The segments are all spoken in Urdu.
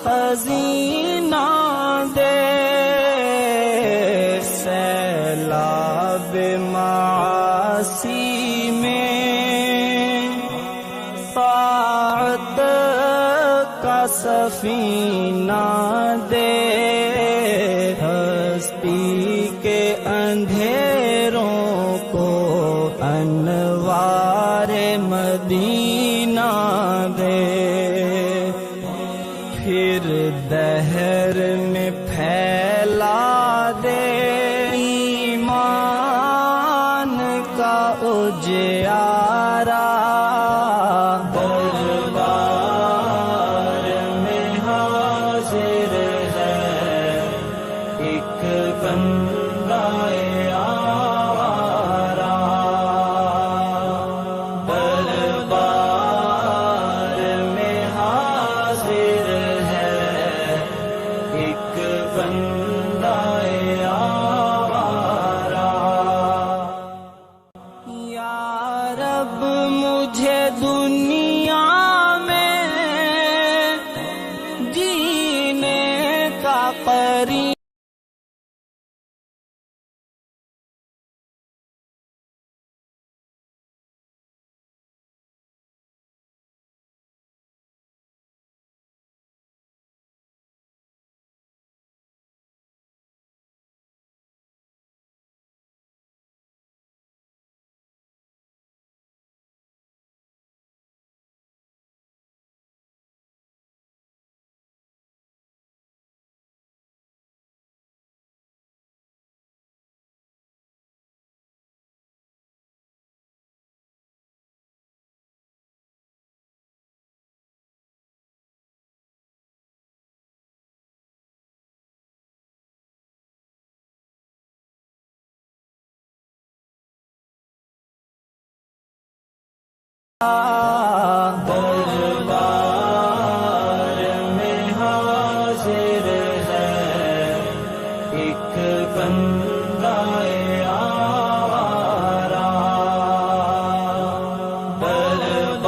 خزینہ دے، سیلاب معاصی میں طاعت کا سفینہ دے، ہستی کے اندھیروں کو انوار مدینہ دے، پھر دہر میں پھیلا دے ایمان کا اجیارہ، دربار میں حاضر ہے ایک بندہ آوارہ، دربار میں حاضر ہے ایک بندہ آوارہ، یا رب مجھے دنیا میں جینے کا قریب دربار میں حاضر ہے ایک بندہ آوارہ،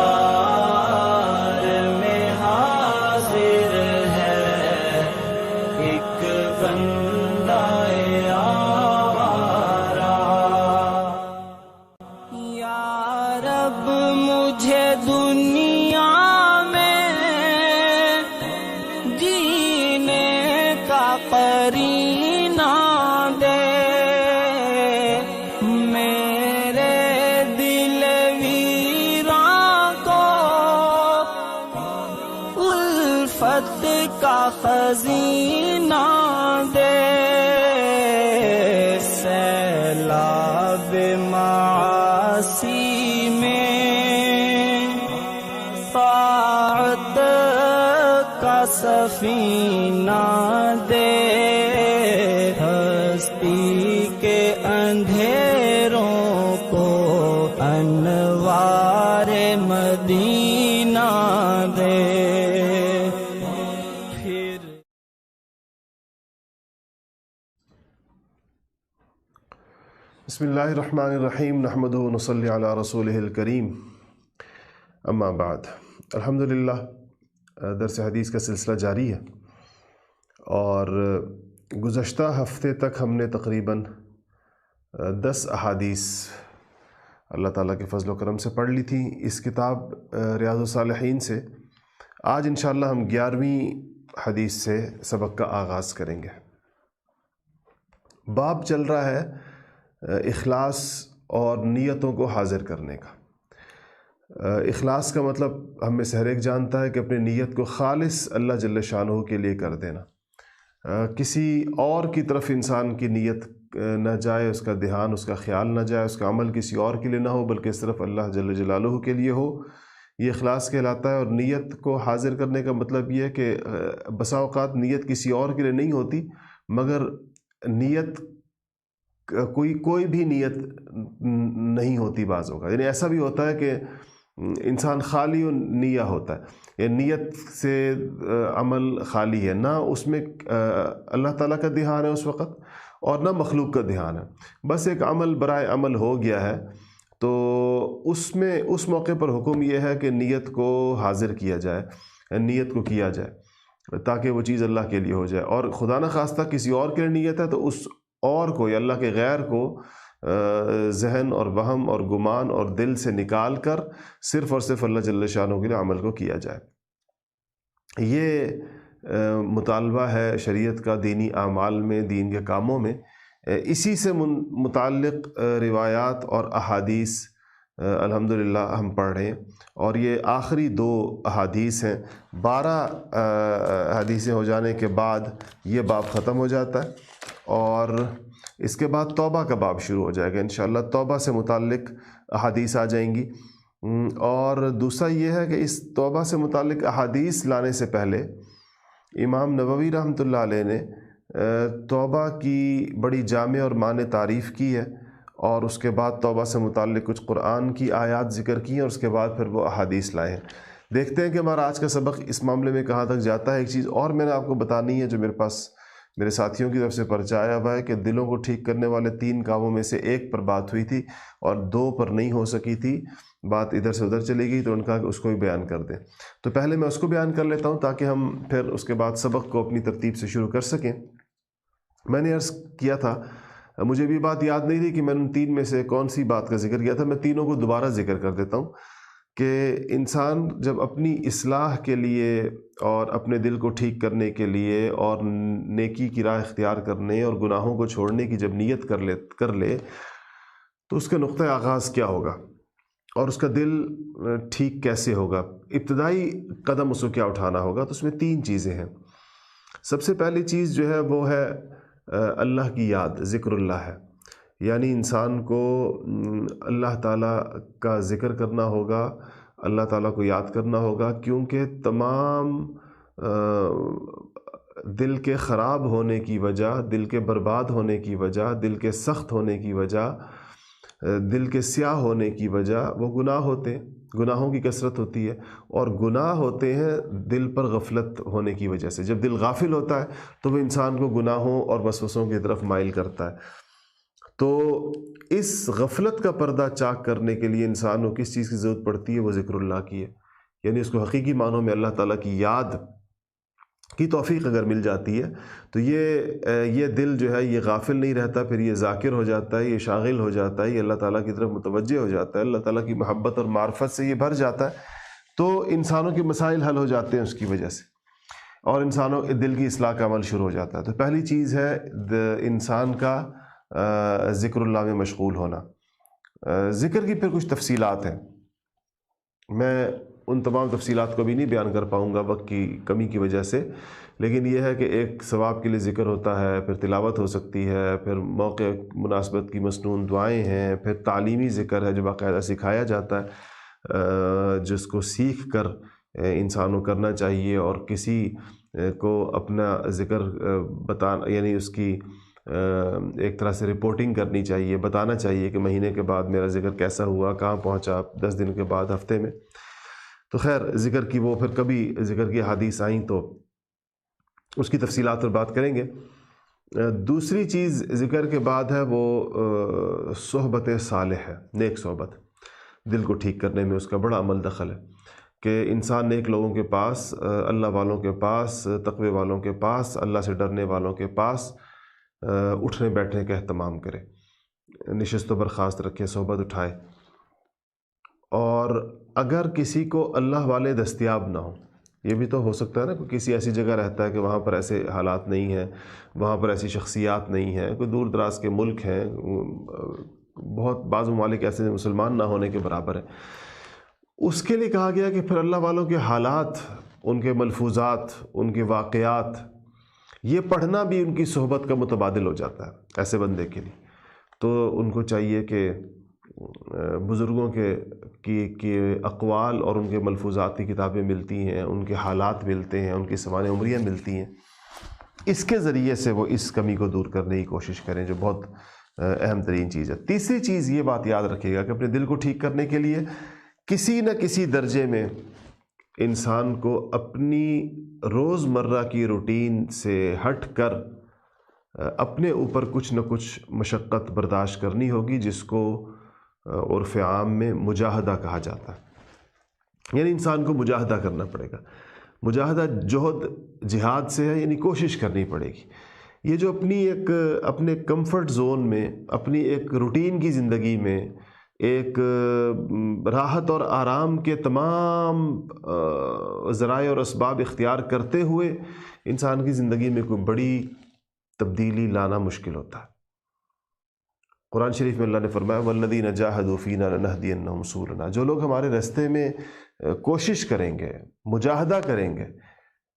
دربار میں حاضر ہے ایک بندہ آوارہ، یا رب مجھے دنیا میں جینے کا قرینہ دے، میرے دل ویراں کو الفت کا خزینہ دے، سیلاب معاصی میں طاعت کا سفینہ دے، ہستی کے اندھیروں کو انوار مدینہ دے، پھر بسم اللہ الرحمن الرحیم، نحمدہ و نصلی علی رسولہ الکریم، اما بعد۔ الحمدللہ درس حدیث کا سلسلہ جاری ہے، اور گزشتہ ہفتے تک ہم نے تقریباً 10 احادیث اللہ تعالیٰ کے فضل و کرم سے پڑھ لی تھی اس کتاب ریاض الصالحین سے۔ آج انشاءاللہ ہم 11ویں حدیث سے سبق کا آغاز کریں گے۔ باب چل رہا ہے اخلاص اور نیتوں کو حاضر کرنے کا۔ اخلاص کا مطلب ہم میں سے ہر ایک جانتا ہے کہ اپنی نیت کو خالص اللہ جل شانہ کے لیے کر دینا، کسی اور کی طرف انسان کی نیت نہ جائے، اس کا دھیان، اس کا خیال نہ جائے، اس کا عمل کسی اور کے لیے نہ ہو بلکہ صرف اللہ جل جلالہ کے لیے ہو، یہ اخلاص کہلاتا ہے۔ اور نیت کو حاضر کرنے کا مطلب یہ ہے کہ بسا اوقات نیت کسی اور کے لیے نہیں ہوتی، مگر نیت کوئی بھی نیت نہیں ہوتی بعض اوقات، یعنی ایسا بھی ہوتا ہے کہ انسان خالی و نیہ ہوتا ہے، یعنی نیت سے عمل خالی ہے، نہ اس میں اللہ تعالیٰ کا دھیان ہے اس وقت اور نہ مخلوق کا دھیان ہے، بس ایک عمل برائے عمل ہو گیا ہے، تو اس موقع پر حکم یہ ہے کہ نیت کو حاضر کیا جائے، نیت کو کیا جائے۔ تاکہ وہ چیز اللہ کے لیے ہو جائے، اور خدا نہ خواستہ کسی اور کے لیے نیت ہے تو اس اور کو یا اللہ کے غیر کو ذہن اور وہم اور گمان اور دل سے نکال کر صرف اور صرف اللہ جل شانہ کے لیے عمل کو کیا جائے۔ یہ مطالبہ ہے شریعت کا دینی اعمال میں، دین کے کاموں میں۔ اسی سے متعلق روایات اور احادیث الحمدللہ ہم پڑھ رہے ہیں، اور یہ آخری 2 احادیث ہیں۔ 12 حدیثیں ہو جانے کے بعد یہ باب ختم ہو جاتا ہے، اور اس کے بعد توبہ کا باب شروع ہو جائے گا انشاءاللہ۔ توبہ سے متعلق احادیث آ جائیں گی، اور دوسرا یہ ہے کہ اس توبہ سے متعلق احادیث لانے سے پہلے امام نووی رحمۃ اللہ علیہ نے توبہ کی بڑی جامع اور معنی تعریف کی ہے، اور اس کے بعد توبہ سے متعلق کچھ قرآن کی آیات ذکر کی ہیں، اور اس کے بعد پھر وہ احادیث لائے ہیں۔ دیکھتے ہیں کہ ہمارا آج کا سبق اس معاملے میں کہاں تک جاتا ہے۔ ایک چیز اور میں نے آپ کو بتانی ہے جو میرے پاس میرے ساتھیوں کی طرف سے پرچہ آیا ہوا ہے، کہ دلوں کو ٹھیک کرنے والے 3 کاموں میں سے ایک پر بات ہوئی تھی اور 2 پر نہیں ہو سکی تھی، بات ادھر سے ادھر چلی گئی، تو ان کا کہ اس کو بھی بیان کر دیں۔ تو پہلے میں اس کو بیان کر لیتا ہوں تاکہ ہم پھر اس کے بعد سبق کو اپنی ترتیب سے شروع کر سکیں۔ میں نے عرض کیا تھا، مجھے بھی بات یاد نہیں تھی کہ میں نے 3 میں سے کون سی بات کا ذکر کیا تھا۔ میں تینوں کو دوبارہ ذکر کر دیتا ہوں کہ انسان جب اپنی اصلاح کے لیے اور اپنے دل کو ٹھیک کرنے کے لیے اور نیکی کی راہ اختیار کرنے اور گناہوں کو چھوڑنے کی جب نیت کر لے تو اس کا نقطہ آغاز کیا ہوگا، اور اس کا دل ٹھیک کیسے ہوگا، ابتدائی قدم اس کو کیا اٹھانا ہوگا۔ تو اس میں 3 چیزیں ہیں۔ سب سے پہلی چیز جو ہے وہ ہے اللہ کی یاد، ذکر اللہ ہے، یعنی انسان کو اللہ تعالیٰ کا ذکر کرنا ہوگا، اللہ تعالیٰ کو یاد کرنا ہوگا، کیونکہ تمام دل کے خراب ہونے کی وجہ، دل کے برباد ہونے کی وجہ، دل کے سخت ہونے کی وجہ، دل کے سیاہ ہونے کی وجہ وہ گناہ ہوتے ہیں، گناہوں کی کثرت ہوتی ہے، اور گناہ ہوتے ہیں دل پر غفلت ہونے کی وجہ سے۔ جب دل غافل ہوتا ہے تو وہ انسان کو گناہوں اور وسوسوں کی طرف مائل کرتا ہے۔ تو اس غفلت کا پردہ چاک کرنے کے لیے انسان کو کس چیز کی ضرورت پڑتی ہے؟ وہ ذکر اللہ کی ہے، یعنی اس کو حقیقی معنوں میں اللہ تعالیٰ کی یاد کی توفیق اگر مل جاتی ہے تو یہ دل جو ہے یہ غافل نہیں رہتا، پھر یہ ذاکر ہو جاتا ہے، یہ شاغل ہو جاتا ہے، یہ اللہ تعالیٰ کی طرف متوجہ ہو جاتا ہے، اللہ تعالیٰ کی محبت اور معرفت سے یہ بھر جاتا ہے، تو انسانوں کے مسائل حل ہو جاتے ہیں اس کی وجہ سے، اور انسانوں کے دل کی اصلاح کا عمل شروع ہو جاتا ہے۔ تو پہلی چیز ہے انسان کا ذکر اللہ میں مشغول ہونا۔ ذکر کی پھر کچھ تفصیلات ہیں، میں ان تمام تفصیلات کو بھی نہیں بیان کر پاؤں گا وقت کی کمی کی وجہ سے، لیکن یہ ہے کہ ایک ثواب کے لیے ذکر ہوتا ہے، پھر تلاوت ہو سکتی ہے، پھر موقع مناسبت کی مسنون دعائیں ہیں، پھر تعلیمی ذکر ہے جو باقاعدہ سکھایا جاتا ہے، جس کو سیکھ کر انسان کو کرنا چاہیے، اور کسی کو اپنا ذکر بتانا، یعنی اس کی ایک طرح سے رپورٹنگ کرنی چاہیے، بتانا چاہیے کہ مہینے کے بعد میرا ذکر کیسا ہوا، کہاں پہنچا، 10 دن کے بعد، ہفتے میں۔ تو خیر ذکر کی وہ پھر کبھی ذکر کی حدیث آئیں تو اس کی تفصیلات پر بات کریں گے۔ دوسری چیز ذکر کے بعد ہے وہ صحبت صالح ہے، نیک صحبت، دل کو ٹھیک کرنے میں اس کا بڑا عمل دخل ہے کہ انسان نیک لوگوں کے پاس، اللہ والوں کے پاس، تقوی والوں کے پاس، اللہ سے ڈرنے والوں کے پاس اٹھنے بیٹھنے کا اہتمام کرے، نشست و برخاست رکھے، صحبت اٹھائے۔ اور اگر کسی کو اللہ والے دستیاب نہ ہوں، یہ بھی تو ہو سکتا ہے نا، کوئی کسی ایسی جگہ رہتا ہے کہ وہاں پر ایسے حالات نہیں ہیں، وہاں پر ایسی شخصیات نہیں ہیں، کوئی دور دراز کے ملک ہیں، بہت بعض ممالک ایسے مسلمان نہ ہونے کے برابر ہیں، اس کے لیے کہا گیا کہ پھر اللہ والوں کے حالات، ان کے ملفوظات، ان کے واقعات، یہ پڑھنا بھی ان کی صحبت کا متبادل ہو جاتا ہے ایسے بندے کے لیے۔ تو ان کو چاہیے کہ بزرگوں کے اقوال اور ان کے ملفوظات کی کتابیں ملتی ہیں، ان کے حالات ملتے ہیں، ان کی سوانح عمریاں ملتی ہیں، اس کے ذریعے سے وہ اس کمی کو دور کرنے کی کوشش کریں، جو بہت اہم ترین چیز ہے۔ تیسری چیز یہ بات یاد رکھیے گا کہ اپنے دل کو ٹھیک کرنے کے لیے کسی نہ کسی درجے میں انسان کو اپنی روز مرہ کی روٹین سے ہٹ کر اپنے اوپر کچھ نہ کچھ مشقت برداشت کرنی ہوگی، جس کو عرف عام میں مجاہدہ کہا جاتا ہے، یعنی انسان کو مجاہدہ کرنا پڑے گا۔ مجاہدہ جہد جہاد سے ہے، یعنی کوشش کرنی پڑے گی۔ یہ جو اپنے کمفرٹ زون میں، اپنی ایک روٹین کی زندگی میں، ایک راحت اور آرام کے تمام ذرائع اور اسباب اختیار کرتے ہوئے انسان کی زندگی میں کوئی بڑی تبدیلی لانا مشکل ہوتا ہے۔ قرآن شریف میں اللہ نے فرمایا والذین جاہدوا فینا لنہدینہم سبلنا، جو لوگ ہمارے راستے میں کوشش کریں گے، مجاہدہ کریں گے،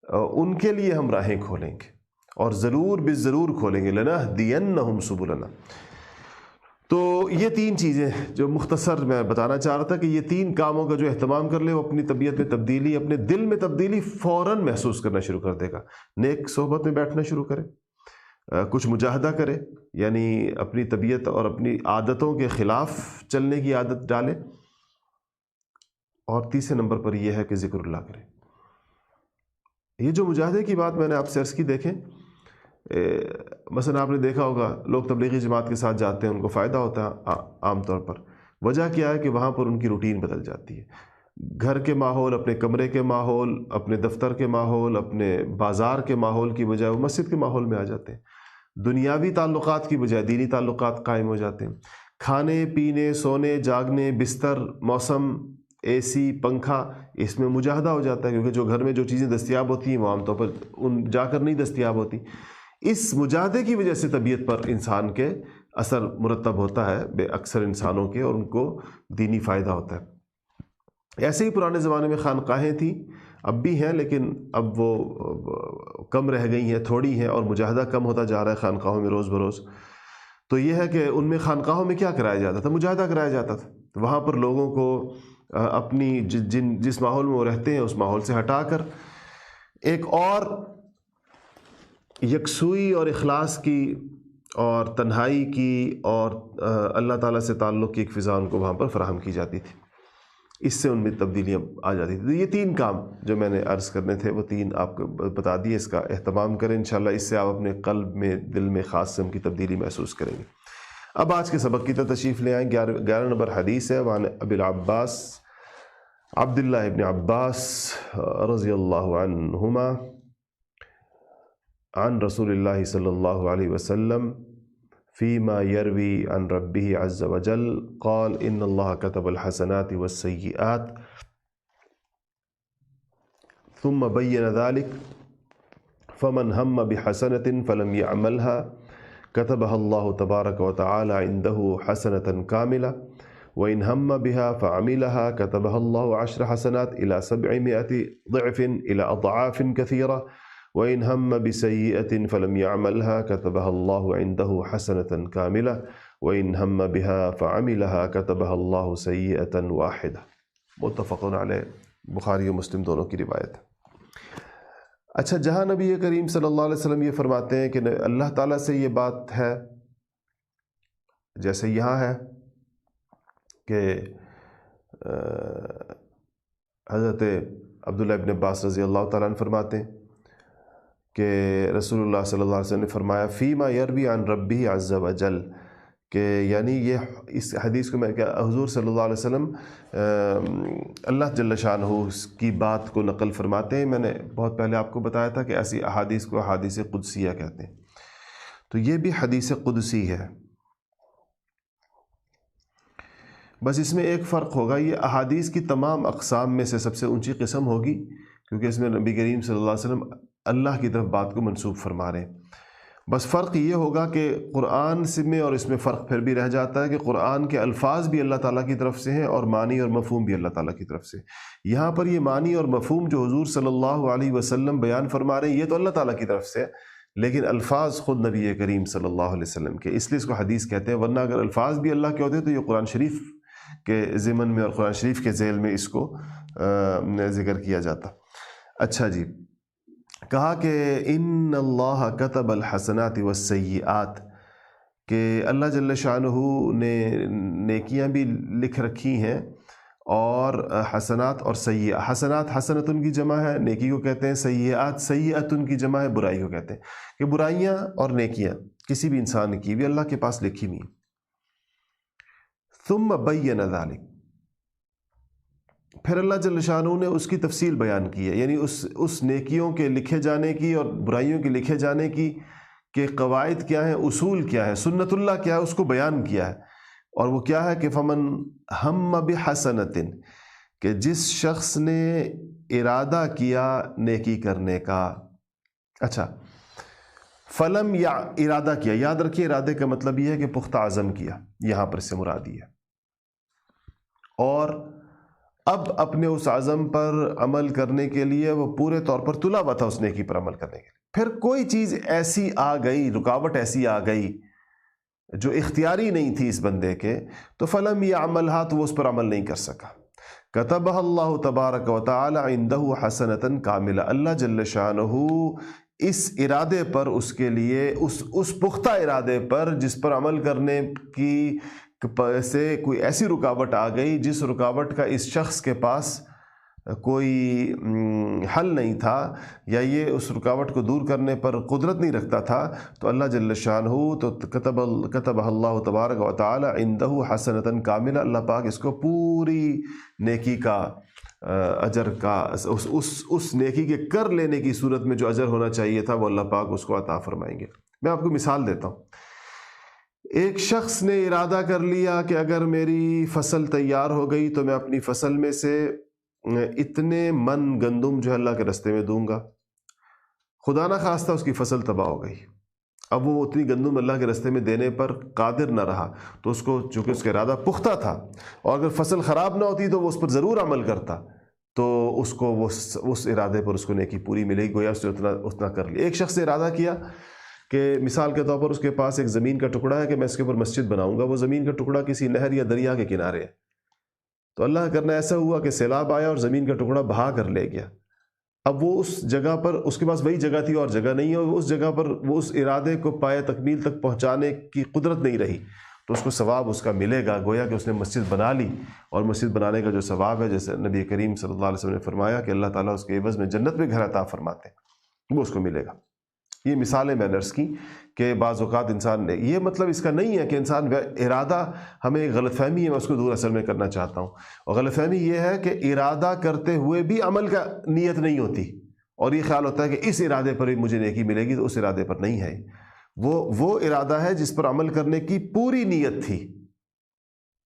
ان کے لیے ہم راہیں کھولیں گے، اور ضرور کھولیں گے، لنہدینہم سبلنا۔ تو یہ تین چیزیں جو مختصر میں بتانا چاہ رہا تھا کہ یہ تین کاموں کا جو اہتمام کر لے، وہ اپنی طبیعت میں تبدیلی، اپنے دل میں تبدیلی فوراً محسوس کرنا شروع کر دے گا۔ نیک صحبت میں بیٹھنا شروع کرے، کچھ مجاہدہ کرے، یعنی اپنی طبیعت اور اپنی عادتوں کے خلاف چلنے کی عادت ڈالے، اور تیسرے نمبر پر یہ ہے کہ ذکر اللہ کرے۔ یہ جو مجاہدے کی بات میں نے آپ سے عرض کی، دیکھیں مثلا آپ نے دیکھا ہوگا لوگ تبلیغی جماعت کے ساتھ جاتے ہیں، ان کو فائدہ ہوتا ہے عام طور پر۔ وجہ کیا ہے کہ وہاں پر ان کی روٹین بدل جاتی ہے، گھر کے ماحول، اپنے کمرے کے ماحول، اپنے دفتر کے ماحول، اپنے بازار کے ماحول کی بجائے وہ مسجد کے ماحول میں آ جاتے ہیں، دنیاوی تعلقات کی بجائے دینی تعلقات قائم ہو جاتے ہیں۔ کھانے پینے، سونے جاگنے، بستر، موسم، اے سی، پنکھا، اس میں مجاہدہ ہو جاتا ہے، کیونکہ جو گھر میں جو چیزیں دستیاب ہوتی ہیں وہ عام طور پر ان جا کر نہیں دستیاب ہوتی۔ اس مجاہدے کی وجہ سے طبیعت پر انسان کے اثر مرتب ہوتا ہے، بے اکثر انسانوں کے، اور ان کو دینی فائدہ ہوتا ہے۔ ایسے ہی پرانے زمانے میں خانقاہیں تھیں، اب بھی ہیں، لیکن اب وہ کم رہ گئی ہیں، تھوڑی ہیں، اور مجاہدہ کم ہوتا جا رہا ہے خانقاہوں میں روز بروز۔ تو یہ ہے کہ ان میں خانقاہوں میں کیا کرایا جاتا تھا؟ مجاہدہ کرایا جاتا تھا۔ وہاں پر لوگوں کو اپنی جس ماحول میں وہ رہتے ہیں اس ماحول سے ہٹا کر ایک اور یکسوئی اور اخلاص کی اور تنہائی کی اور اللہ تعالیٰ سے تعلق کی ایک فضا ان کو وہاں پر فراہم کی جاتی تھی، اس سے ان میں تبدیلیاں آ جاتی تھیں۔ تو یہ تین کام جو میں نے عرض کرنے تھے وہ تین آپ کو بتا دیے، اس کا اہتمام کریں، انشاءاللہ اس سے آپ اپنے قلب میں، دل میں خاص قسم کی تبدیلی محسوس کریں گے۔ اب آج کے سبق کی طرف تشریف لے آئیں۔ 11 نمبر حدیث ہے، وعن ابی العباس عبداللہ ابن عباس رضی اللہ عنہما عن رسول اللہ صلی اللہ علیہ وسلم فيما يروي عن ربه عز وجل قال إن الله كتب الحسنات والسيئات ثم بين ذلك فمن هم بحسنة فلم يعملها كتبها الله تبارك وتعالى عنده حسنة كاملة وإن هم بها فعملها كتبها الله 10 حسنات إلى 700 ضعف إلى أضعاف كثيرة وإن هم بسيئة فلم يعملها كتبها الله عنده حسنة كاملة وإن هم بها فعملها كتبها الله سيئة واحدة۔ متفق علیہ، بخاری و مسلم دونوں کی روایت۔ اچھا، جہاں نبی کریم صلی اللہ علیہ وسلم یہ فرماتے ہیں کہ اللہ تعالیٰ سے یہ بات ہے، جیسے یہاں ہے کہ حضرت عبداللہ ابن عباس رضی اللہ تعالیٰ عنہ فرماتے ہیں کہ رسول اللہ صلی اللہ علیہ وسلم نے فرمایا فیما یروی عن ربہ عز وجل، کہ یعنی یہ اس حدیث کو میں کہ حضور صلی اللہ علیہ وسلم اللہ جل شانہ کی بات کو نقل فرماتے ہیں۔ میں نے بہت پہلے آپ کو بتایا تھا کہ ایسی احادیث کو احادیث قدسیہ کہتے ہیں، تو یہ بھی حدیث قدسی ہے، بس اس میں ایک فرق ہوگا، یہ احادیث کی تمام اقسام میں سے سب سے اونچی قسم ہوگی، کیونکہ اس میں نبی کریم صلی اللہ علیہ وسلم اللہ کی طرف بات کو منسوب فرما رہے ہیں۔ بس فرق یہ ہوگا کہ قرآن سے میں اور اس میں فرق پھر بھی رہ جاتا ہے کہ قرآن کے الفاظ بھی اللہ تعالیٰ کی طرف سے ہیں اور معنی اور مفہوم بھی اللہ تعالیٰ کی طرف سے۔ یہاں پر یہ معنی اور مفہوم جو حضور صلی اللہ علیہ وسلم بیان فرما رہے ہیں یہ تو اللہ تعالیٰ کی طرف سے ہے، لیکن الفاظ خود نبی کریم صلی اللہ علیہ وسلم کے، اس لیے اس کو حدیث کہتے ہیں، ورنہ اگر الفاظ بھی اللہ کے ہوتے تو یہ قرآن شریف کے ضمن میں اور قرآن شریف کے ذیل میں اس کو ذکر کیا جاتا۔ اچھا جی، کہا کہ ان اللہ کتب الحسنات والسیئات، کہ اللہ جل شانہ نے نیکیاں بھی لکھ رکھی ہیں اور حسنات اور سیئات۔ حسنات حسنتن کی جمع ہے، نیکی کو کہتے ہیں، سیئات سیئتن کی جمع ہے، برائی کو کہتے ہیں، کہ برائیاں اور نیکیاں کسی بھی انسان کی بھی اللہ کے پاس لکھی ہوئی۔ ثم بین ذلک، پھر اللہ جل شانہ نے اس کی تفصیل بیان کی ہے، یعنی اس نیکیوں کے لکھے جانے کی اور برائیوں کے لکھے جانے کی کہ قواعد کیا ہیں، اصول کیا ہے، سنت اللہ کیا ہے، اس کو بیان کیا ہے۔ اور وہ کیا ہے کہ فمن ہم بحسنۃ، کہ جس شخص نے ارادہ کیا نیکی کرنے کا، اچھا فلم یا ارادہ کیا، یاد رکھیے ارادے کا مطلب یہ ہے کہ پختہ عزم کیا، یہاں پر سے مراد یہ ہے، اور اب اپنے اس عزم پر عمل کرنے کے لیے وہ پورے طور پر تلا ہوا تھا اس نیکی پر عمل کرنے کے لیے، پھر کوئی چیز ایسی آ گئی، رکاوٹ ایسی آ گئی جو اختیاری نہیں تھی اس بندے کے، تو فلم یعملھا، تو وہ اس پر عمل نہیں کر سکا۔ کتبہ اللہ تبارک و تعالی عندہ حسنۃ کاملہ، اللہ جل شانہ اس ارادے پر، اس کے لیے اس پختہ ارادے پر جس پر عمل کرنے کی سے کوئی ایسی رکاوٹ آ گئی جس رکاوٹ کا اس شخص کے پاس کوئی حل نہیں تھا، یا یہ اس رکاوٹ کو دور کرنے پر قدرت نہیں رکھتا تھا، تو اللہ جل شانہ تو کتب اللہ تبارک و تعالی عندہ حسنۃ کاملہ، اللہ پاک اس کو پوری نیکی کا اجر کا اس نیکی کے کر لینے کی صورت میں جو اجر ہونا چاہیے تھا وہ اللہ پاک اس کو عطا فرمائیں گے۔ میں آپ کو مثال دیتا ہوں، ایک شخص نے ارادہ کر لیا کہ اگر میری فصل تیار ہو گئی تو میں اپنی فصل میں سے اتنے من گندم جو ہے اللہ کے رستے میں دوں گا، خدا نہ خواستہ اس کی فصل تباہ ہو گئی، اب وہ اتنی گندم اللہ کے رستے میں دینے پر قادر نہ رہا، تو اس کو چونکہ اس کا ارادہ پختہ تھا، اور اگر فصل خراب نہ ہوتی تو وہ اس پر ضرور عمل کرتا، تو اس کو اس ارادے پر اس کو نیکی پوری ملے گی، گویا اس نے اتنا کر لیا۔ ایک شخص نے ارادہ کیا کہ مثال کے طور پر اس کے پاس ایک زمین کا ٹکڑا ہے کہ میں اس کے اوپر مسجد بناؤں گا، وہ زمین کا ٹکڑا کسی نہر یا دریا کے کنارے ہے، تو اللہ کرنا ایسا ہوا کہ سیلاب آیا اور زمین کا ٹکڑا بہا کر لے گیا، اب وہ اس جگہ پر، اس کے پاس وہی جگہ تھی اور جگہ نہیں ہے، اور اس جگہ پر وہ اس ارادے کو پائے تکمیل تک پہنچانے کی قدرت نہیں رہی، تو اس کو ثواب اس کا ملے گا، گویا کہ اس نے مسجد بنا لی، اور مسجد بنانے کا جو ثواب ہے، جیسے نبی کریم صلی اللہ علیہ وسلم نے فرمایا کہ اللہ تعالیٰ اس کے عوض میں جنت میں گھر عطا فرماتے ہیں، وہ اس کو ملے گا۔ یہ مثالیں میں نے عرض کی کہ بعض اوقات انسان نے، یہ مطلب اس کا نہیں ہے کہ انسان ارادہ، ہمیں ایک غلط فہمی ہے، میں اس کو دور اصل میں کرنا چاہتا ہوں، اور غلط فہمی یہ ہے کہ ارادہ کرتے ہوئے بھی عمل کا نیت نہیں ہوتی، اور یہ خیال ہوتا ہے کہ اس ارادے پر ہی مجھے نیکی ملے گی، تو اس ارادے پر نہیں ہے، وہ ارادہ ہے جس پر عمل کرنے کی پوری نیت تھی۔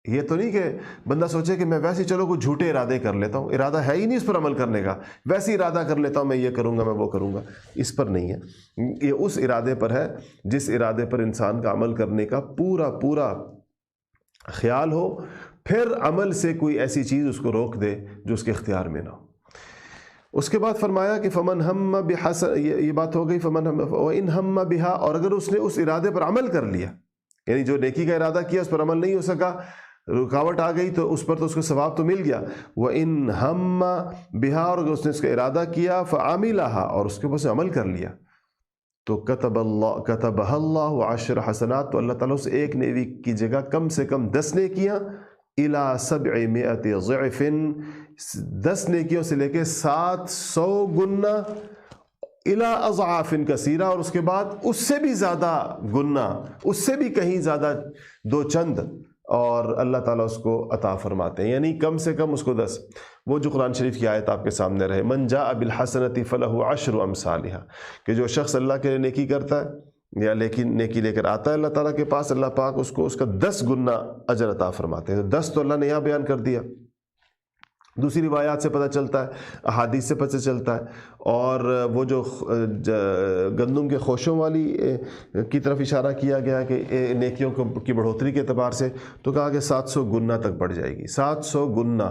یہ تو نہیں کہ بندہ سوچے کہ میں ویسے ہی چلو کوئی جھوٹے ارادے کر لیتا ہوں، ارادہ ہے ہی نہیں اس پر عمل کرنے کا، ویسے ہی ارادہ کر لیتا ہوں میں یہ کروں گا، میں وہ کروں گا، اس پر نہیں ہے، یہ اس ارادے پر ہے جس ارادے پر انسان کا عمل کرنے کا پورا خیال ہو، پھر عمل سے کوئی ایسی چیز اس کو روک دے جو اس کے اختیار میں نہ ہو۔ اس کے بعد فرمایا کہ فمن ہم بحسن، یہ بات ہو گئی، فمن ہم وان ہم بہا، اور اگر اس نے اس ارادے پر عمل کر لیا، یعنی جو نیکی کا ارادہ کیا اس پر عمل نہیں ہو سکا، رکاوٹ آ گئی، تو اس پر تو اس کو ثواب تو مل گیا، وَإِنْ هَمَّ بِهَا، اور اگر اس نے اس کا ارادہ کیا، فَعَمِلَهَا، اور اس کے اوپر سے عمل کر لیا، تو كَتَبَهَا اللَّهُ عَشْرَ حسنات، تو اللہ تعالیٰ اس ایک نیکی کی جگہ کم سے کم 10 نیکیاں، إِلَى 700 ضِعْفٍ، 10 نیکیوں سے لے کے 700 گنا، إِلَى أَضْعَافٍ كَثِيرَةٍ، اور اس کے بعد اس سے بھی زیادہ گنا، اس سے بھی کہیں زیادہ دو چند، اور اللہ تعالیٰ اس کو عطا فرماتے ہیں، یعنی کم سے کم اس کو 10۔ وہ جو قرآن شریف کی آیت آپ کے سامنے رہے، من جاء بالحسنۃ فلہ عشر امثالھا، کہ جو شخص اللہ کے لیے نیکی کرتا ہے یا نیکی لے کر آتا ہے اللہ تعالیٰ کے پاس، اللہ پاک اس کو اس کا 10 گنا اجر عطا فرماتے ہیں۔ 10 تو اللہ نے یہاں بیان کر دیا، دوسری روایات سے پتہ چلتا ہے، احادیث سے پتہ چلتا ہے، اور وہ جو گندم کے خوشوں والی کی طرف اشارہ کیا گیا کہ نیکیوں کی بڑھوتری کے اعتبار سے، تو کہا کہ 700 گنا تک بڑھ جائے گی، 700 گنا،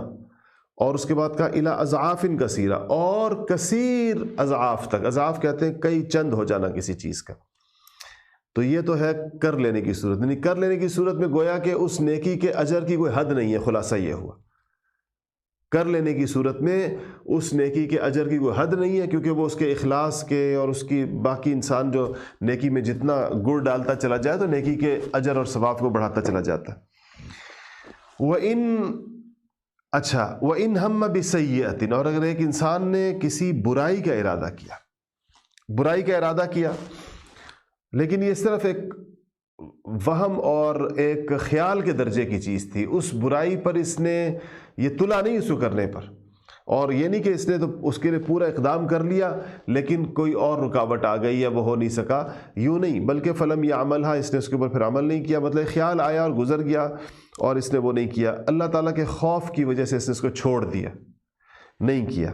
اور اس کے بعد کہا الی اضعاف کثیرہ، اور کثیر اضعاف تک، اضعاف کہتے ہیں کئی چند ہو جانا کسی چیز کا، تو یہ تو ہے کر لینے کی صورت، یعنی کر لینے کی صورت میں گویا کہ اس نیکی کے اجر کی کوئی حد نہیں ہے، خلاصہ یہ ہوا، کر لینے کی صورت میں اس نیکی کے اجر کی کوئی حد نہیں ہے، کیونکہ وہ اس کے اخلاص کے اور اس کی باقی انسان جو نیکی میں جتنا گڑ ڈالتا چلا جائے تو نیکی کے اجر اور ثواب کو بڑھاتا چلا جاتا ہے۔ وَإِنْ هَمَّ بِسَيِّئَةٍ، اور اگر ایک انسان نے کسی برائی کا ارادہ کیا، برائی کا ارادہ کیا، لیکن یہ صرف ایک وہم اور ایک خیال کے درجے کی چیز تھی. اس برائی پر اس نے یہ تلا نہیں اس کو کرنے پر، اور یہ نہیں کہ اس نے تو اس کے لیے پورا اقدام کر لیا لیکن کوئی اور رکاوٹ آ گئی یا وہ ہو نہیں سکا، یوں نہیں، بلکہ فلم یہ عمل ہا، اس نے اس کے اوپر پھر عمل نہیں کیا. مطلب خیال آیا اور گزر گیا اور اس نے وہ نہیں کیا. اللہ تعالیٰ کے خوف کی وجہ سے اس نے اس کو چھوڑ دیا، نہیں کیا.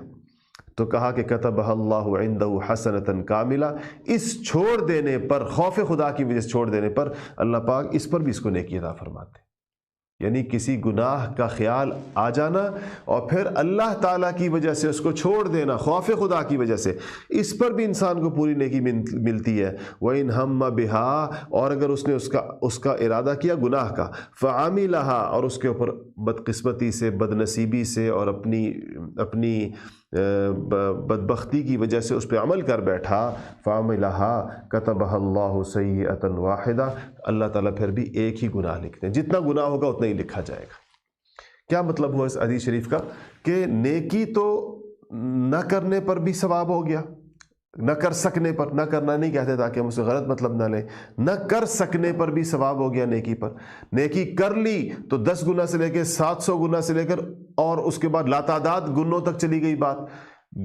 تو کہا کہ کتبہ اللہ عندہ حسنۃ کاملہ، اس چھوڑ دینے پر، خوف خدا کی وجہ سے چھوڑ دینے پر اللہ پاک اس پر بھی اس کو نیکی عطا فرماتے. یعنی کسی گناہ کا خیال آ جانا اور پھر اللہ تعالیٰ کی وجہ سے اس کو چھوڑ دینا، خوف خدا کی وجہ سے، اس پر بھی انسان کو پوری نیکی ملتی ہے. وَإِنْ هَمَّ بِهَا، اور اگر اس نے اس کا ارادہ کیا گناہ کا، فَعَمِلَهَا، اور اس کے اوپر بدقسمتی سے، بدنصیبی سے اور اپنی بدبختی کی وجہ سے اس پہ عمل کر بیٹھا، فَعَمِلَهَا كَتَبَهَا اللَّهُ سَيِّئَةً وَاحِدَةً، اللہ تعالیٰ پھر بھی ایک ہی گناہ لکھتے ہیں، جتنا گناہ ہوگا اتنا ہی لکھا جائے گا. کیا مطلب ہوا اس حدیث شریف کا؟ کہ نیکی تو نہ کرنے پر بھی ثواب ہو گیا، نہ کر سکنے پر، نہ کرنا نہیں کہتے تاکہ ہم اسے غلط مطلب نہ لیں، نہ کر سکنے پر بھی ثواب ہو گیا نیکی پر. نیکی کر لی تو 10 گنا سے لے کے 700 گنا سے لے کر اور اس کے بعد لاتعداد گنوں تک چلی گئی بات.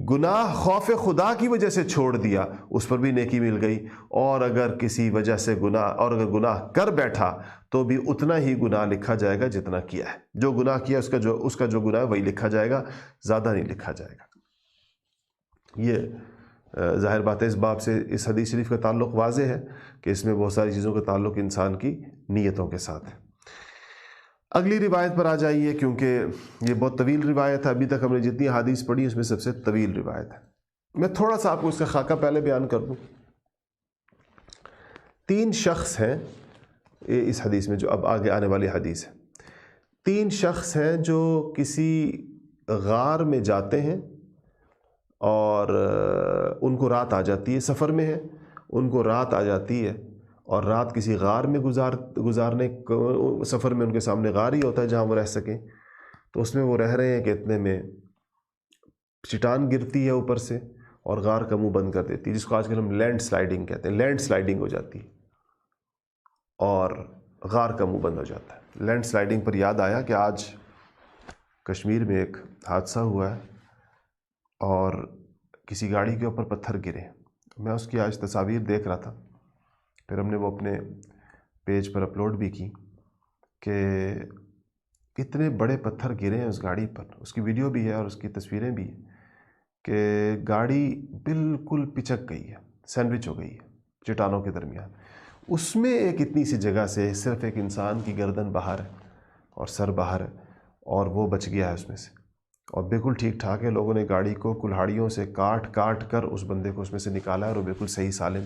گناہ خوف خدا کی وجہ سے چھوڑ دیا، اس پر بھی نیکی مل گئی. اور اگر کسی وجہ سے اگر گناہ کر بیٹھا تو بھی اتنا ہی گناہ لکھا جائے گا جتنا کیا ہے. جو گناہ کیا اس کا جو گناہ ہے وہی لکھا جائے گا، زیادہ نہیں لکھا جائے گا. یہ ظاہر بات ہے اس باب سے اس حدیث شریف کا تعلق واضح ہے کہ اس میں بہت ساری چیزوں کا تعلق انسان کی نیتوں کے ساتھ ہے. اگلی روایت پر آ جائیے، کیونکہ یہ بہت طویل روایت ہے. ابھی تک ہم نے جتنی حدیث پڑھی اس میں سب سے طویل روایت ہے. میں تھوڑا سا آپ کو اس کا خاکہ پہلے بیان کر دوں. 3 شخص ہیں اس حدیث میں، جو اب آگے آنے والی حدیث ہے. 3 شخص ہیں جو کسی غار میں جاتے ہیں اور ان کو رات آ جاتی ہے، سفر میں ہیں، ان کو رات آ جاتی ہے اور رات کسی غار میں گزارنے، سفر میں ان کے سامنے غار ہی ہوتا ہے جہاں وہ رہ سکیں. تو اس میں وہ رہ رہے ہیں کہ اتنے میں چٹان گرتی ہے اوپر سے اور غار کا منہ بند کر دیتی ہے، جس کو آج کل ہم لینڈ سلائڈنگ کہتے ہیں. لینڈ سلائڈنگ ہو جاتی ہے اور غار کا منہ بند ہو جاتا ہے. لینڈ سلائڈنگ پر یاد آیا کہ آج کشمیر میں ایک حادثہ ہوا ہے اور کسی گاڑی کے اوپر پتھر گرے. میں اس کی آج تصاویر دیکھ رہا تھا، پھر ہم نے وہ اپنے پیج پر اپلوڈ بھی کی کہ اتنے بڑے پتھر گرے ہیں اس گاڑی پر. اس کی ویڈیو بھی ہے اور اس کی تصویریں بھی ہیں کہ گاڑی بالکل پچک گئی ہے، سینڈوچ ہو گئی ہے چٹانوں کے درمیان. اس میں ایک اتنی سی جگہ سے صرف ایک انسان کی گردن باہر ہے اور سر باہر ہے اور وہ بچ گیا ہے اس میں سے، اور بالکل ٹھیک ٹھاک ہے. لوگوں نے گاڑی کو کلہاڑیوں سے کاٹ کر اس بندے کو اس میں سے نکالا ہے اور وہ بالکل صحیح سالم.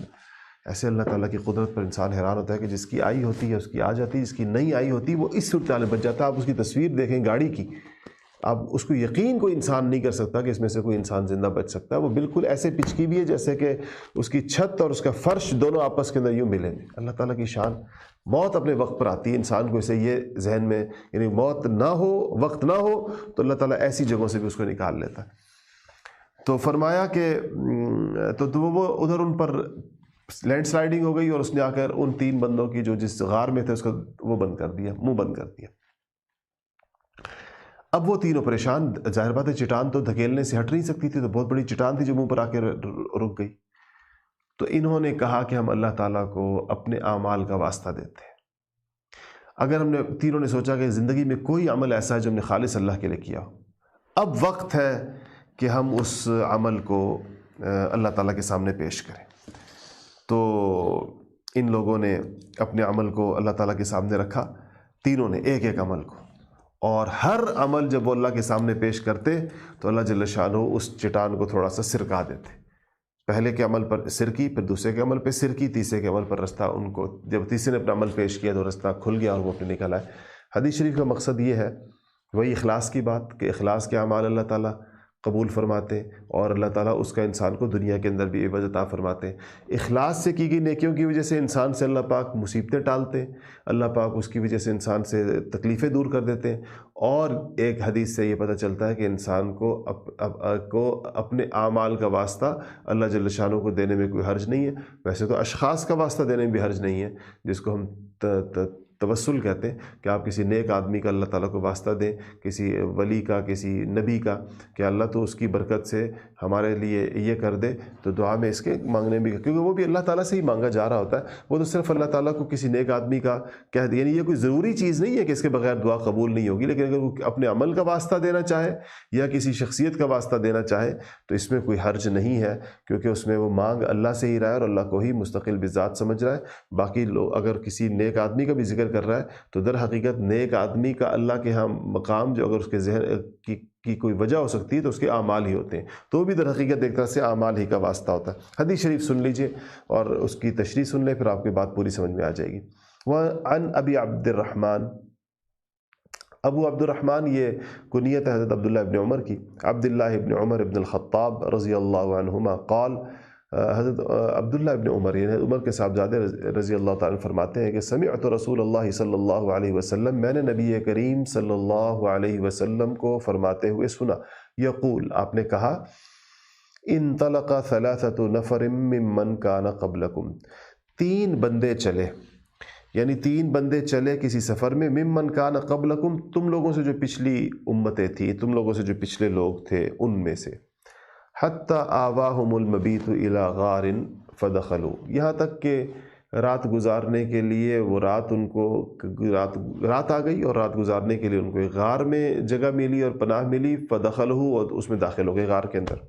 ایسے اللہ تعالیٰ کی قدرت پر انسان حیران ہوتا ہے کہ جس کی آئی ہوتی ہے اس کی آ جاتی ہے، جس کی نہیں آئی ہوتی وہ اس صورت میں بچ جاتا ہے. آپ اس کی تصویر دیکھیں گاڑی کی، اب اس کو یقین کوئی انسان نہیں کر سکتا کہ اس میں سے کوئی انسان زندہ بچ سکتا ہے. وہ بالکل ایسے پچکی بھی ہے جیسے کہ اس کی چھت اور اس کا فرش دونوں آپس کے اندر یوں ملیں گے. اللہ تعالیٰ کی شان. موت اپنے وقت پر آتی ہے. انسان کو اسے یہ ذہن میں، یعنی موت نہ ہو، وقت نہ ہو تو اللہ تعالیٰ ایسی جگہوں سے بھی اس کو نکال لیتا ہے. تو فرمایا کہ تو وہ ادھر ان پر لینڈ سلائڈنگ ہو گئی اور اس نے آ کر ان 3 بندوں کی جو جس غار میں تھے اس کو وہ بند کر دیا، منہ بند کر دیا. اب وہ تینوں پریشان. ظاہر بات ہے چٹان تو دھکیلنے سے ہٹ نہیں سکتی تھی، تو بہت بڑی چٹان تھی جو منہ پر آ کے رک گئی. تو انہوں نے کہا کہ ہم اللہ تعالیٰ کو اپنے اعمال کا واسطہ دیتے ہیں. اگر ہم نے، تینوں نے سوچا کہ زندگی میں کوئی عمل ایسا ہے جو ہم نے خالص اللہ کے لیے کیا ہو، اب وقت ہے کہ ہم اس عمل کو اللہ تعالیٰ کے سامنے پیش کریں. تو ان لوگوں نے اپنے عمل کو اللہ تعالیٰ کے سامنے رکھا، تینوں نے ایک ایک عمل کو، اور ہر عمل جب وہ اللہ کے سامنے پیش کرتے تو اللہ جل شانہ اس چٹان کو تھوڑا سا سرکا دیتے. پہلے کے عمل پر سرکی، پھر دوسرے کے عمل پہ سرکی، تیسرے کے عمل پر رستہ ان کو، جب تیسرے نے اپنا عمل پیش کیا تو رستہ کھل گیا اور وہ اپنے نکل آئے. حدیث شریف کا مقصد یہ ہے، وہی اخلاص کی بات، کہ اخلاص کے اعمال اللہ تعالیٰ قبول فرماتے ہیں اور اللہ تعالیٰ اس کا انسان کو دنیا کے اندر بھی عوض عطا فرماتے ہیں۔ اخلاص سے کی گئی نیکیوں کی وجہ سے انسان سے اللہ پاک مصیبتیں ٹالتے ہیں، اللہ پاک اس کی وجہ سے انسان سے تکلیفیں دور کر دیتے ہیں، اور ایک حدیث سے یہ پتہ چلتا ہے کہ انسان کو اپنے اعمال کا واسطہ اللہ جل شانہ کو دینے میں کوئی حرج نہیں ہے۔ ویسے تو اشخاص کا واسطہ دینے میں بھی حرج نہیں ہے، جس کو ہم توسل کہتے ہیں، کہ آپ کسی نیک آدمی کا اللہ تعالیٰ کو واسطہ دیں، کسی ولی کا، کسی نبی کا، کہ اللہ تو اس کی برکت سے ہمارے لیے یہ کر دے، تو دعا میں اس کے مانگنے بھی، کیونکہ وہ بھی اللہ تعالیٰ سے ہی مانگا جا رہا ہوتا ہے، وہ تو صرف اللہ تعالیٰ کو کسی نیک آدمی کا کہہ دے، یعنی یہ کوئی ضروری چیز نہیں ہے کہ اس کے بغیر دعا قبول نہیں ہوگی، لیکن اگر وہ اپنے عمل کا واسطہ دینا چاہے یا کسی شخصیت کا واسطہ دینا چاہے تو اس میں کوئی حرج نہیں ہے، کیونکہ اس میں وہ مانگ اللہ سے ہی رہا ہے اور اللہ کو ہی مستقل بذات سمجھ رہا ہے۔ باقی لوگ اگر کسی نیک آدمی کا بھی ذکر کر رہا ہے تو در حقیقت نیک آدمی کا اللہ کے ہاں مقام جو اگر اس کے ذہن کی کوئی وجہ ہو سکتی ہے تو اس کے اعمال ہی ہوتے ہیں، تو بھی در حقیقت ایک طرح سے اعمال ہی کا واسطہ ہوتا ہے۔ حدیث شریف سن لیجئے اور اس کی تشریح سن لیں، پھر آپ کی بات پوری سمجھ میں آ جائے گی۔ وعن ابی عبد الرحمن، ابو عبد الرحمن یہ کنیت ہے حضرت عبداللہ ابن عمر کی، عبداللہ ابن عمر ابن الخطاب رضی اللہ عنہما قال، حضرت عبداللہ ابن عمر یعنی عمر کے صاحبزادے رضی اللہ تعالیٰ فرماتے ہیں کہ سمعت رسول اللہ صلی اللہ علیہ وسلم، میں نے نبی کریم صلی اللہ علیہ وسلم کو فرماتے ہوئے سنا، یقول، آپ نے کہا، انطلق ثلاثۃ نفر ممن کان قبلکم، تین بندے چلے، یعنی تین بندے چلے کسی سفر میں، ممن کان قبلکم، تم لوگوں سے جو پچھلی امتیں تھیں، تم لوگوں سے جو پچھلے لوگ تھے ان میں سے، حتی آواہم المبیت الی غار فدخلوا، یہاں تک کہ رات گزارنے کے لیے وہ رات ان کو رات آ گئی اور رات گزارنے کے لیے ان کو ایک غار میں جگہ ملی اور پناہ ملی، فدخلوا، اور اس میں داخل ہو گئے غار کے اندر۔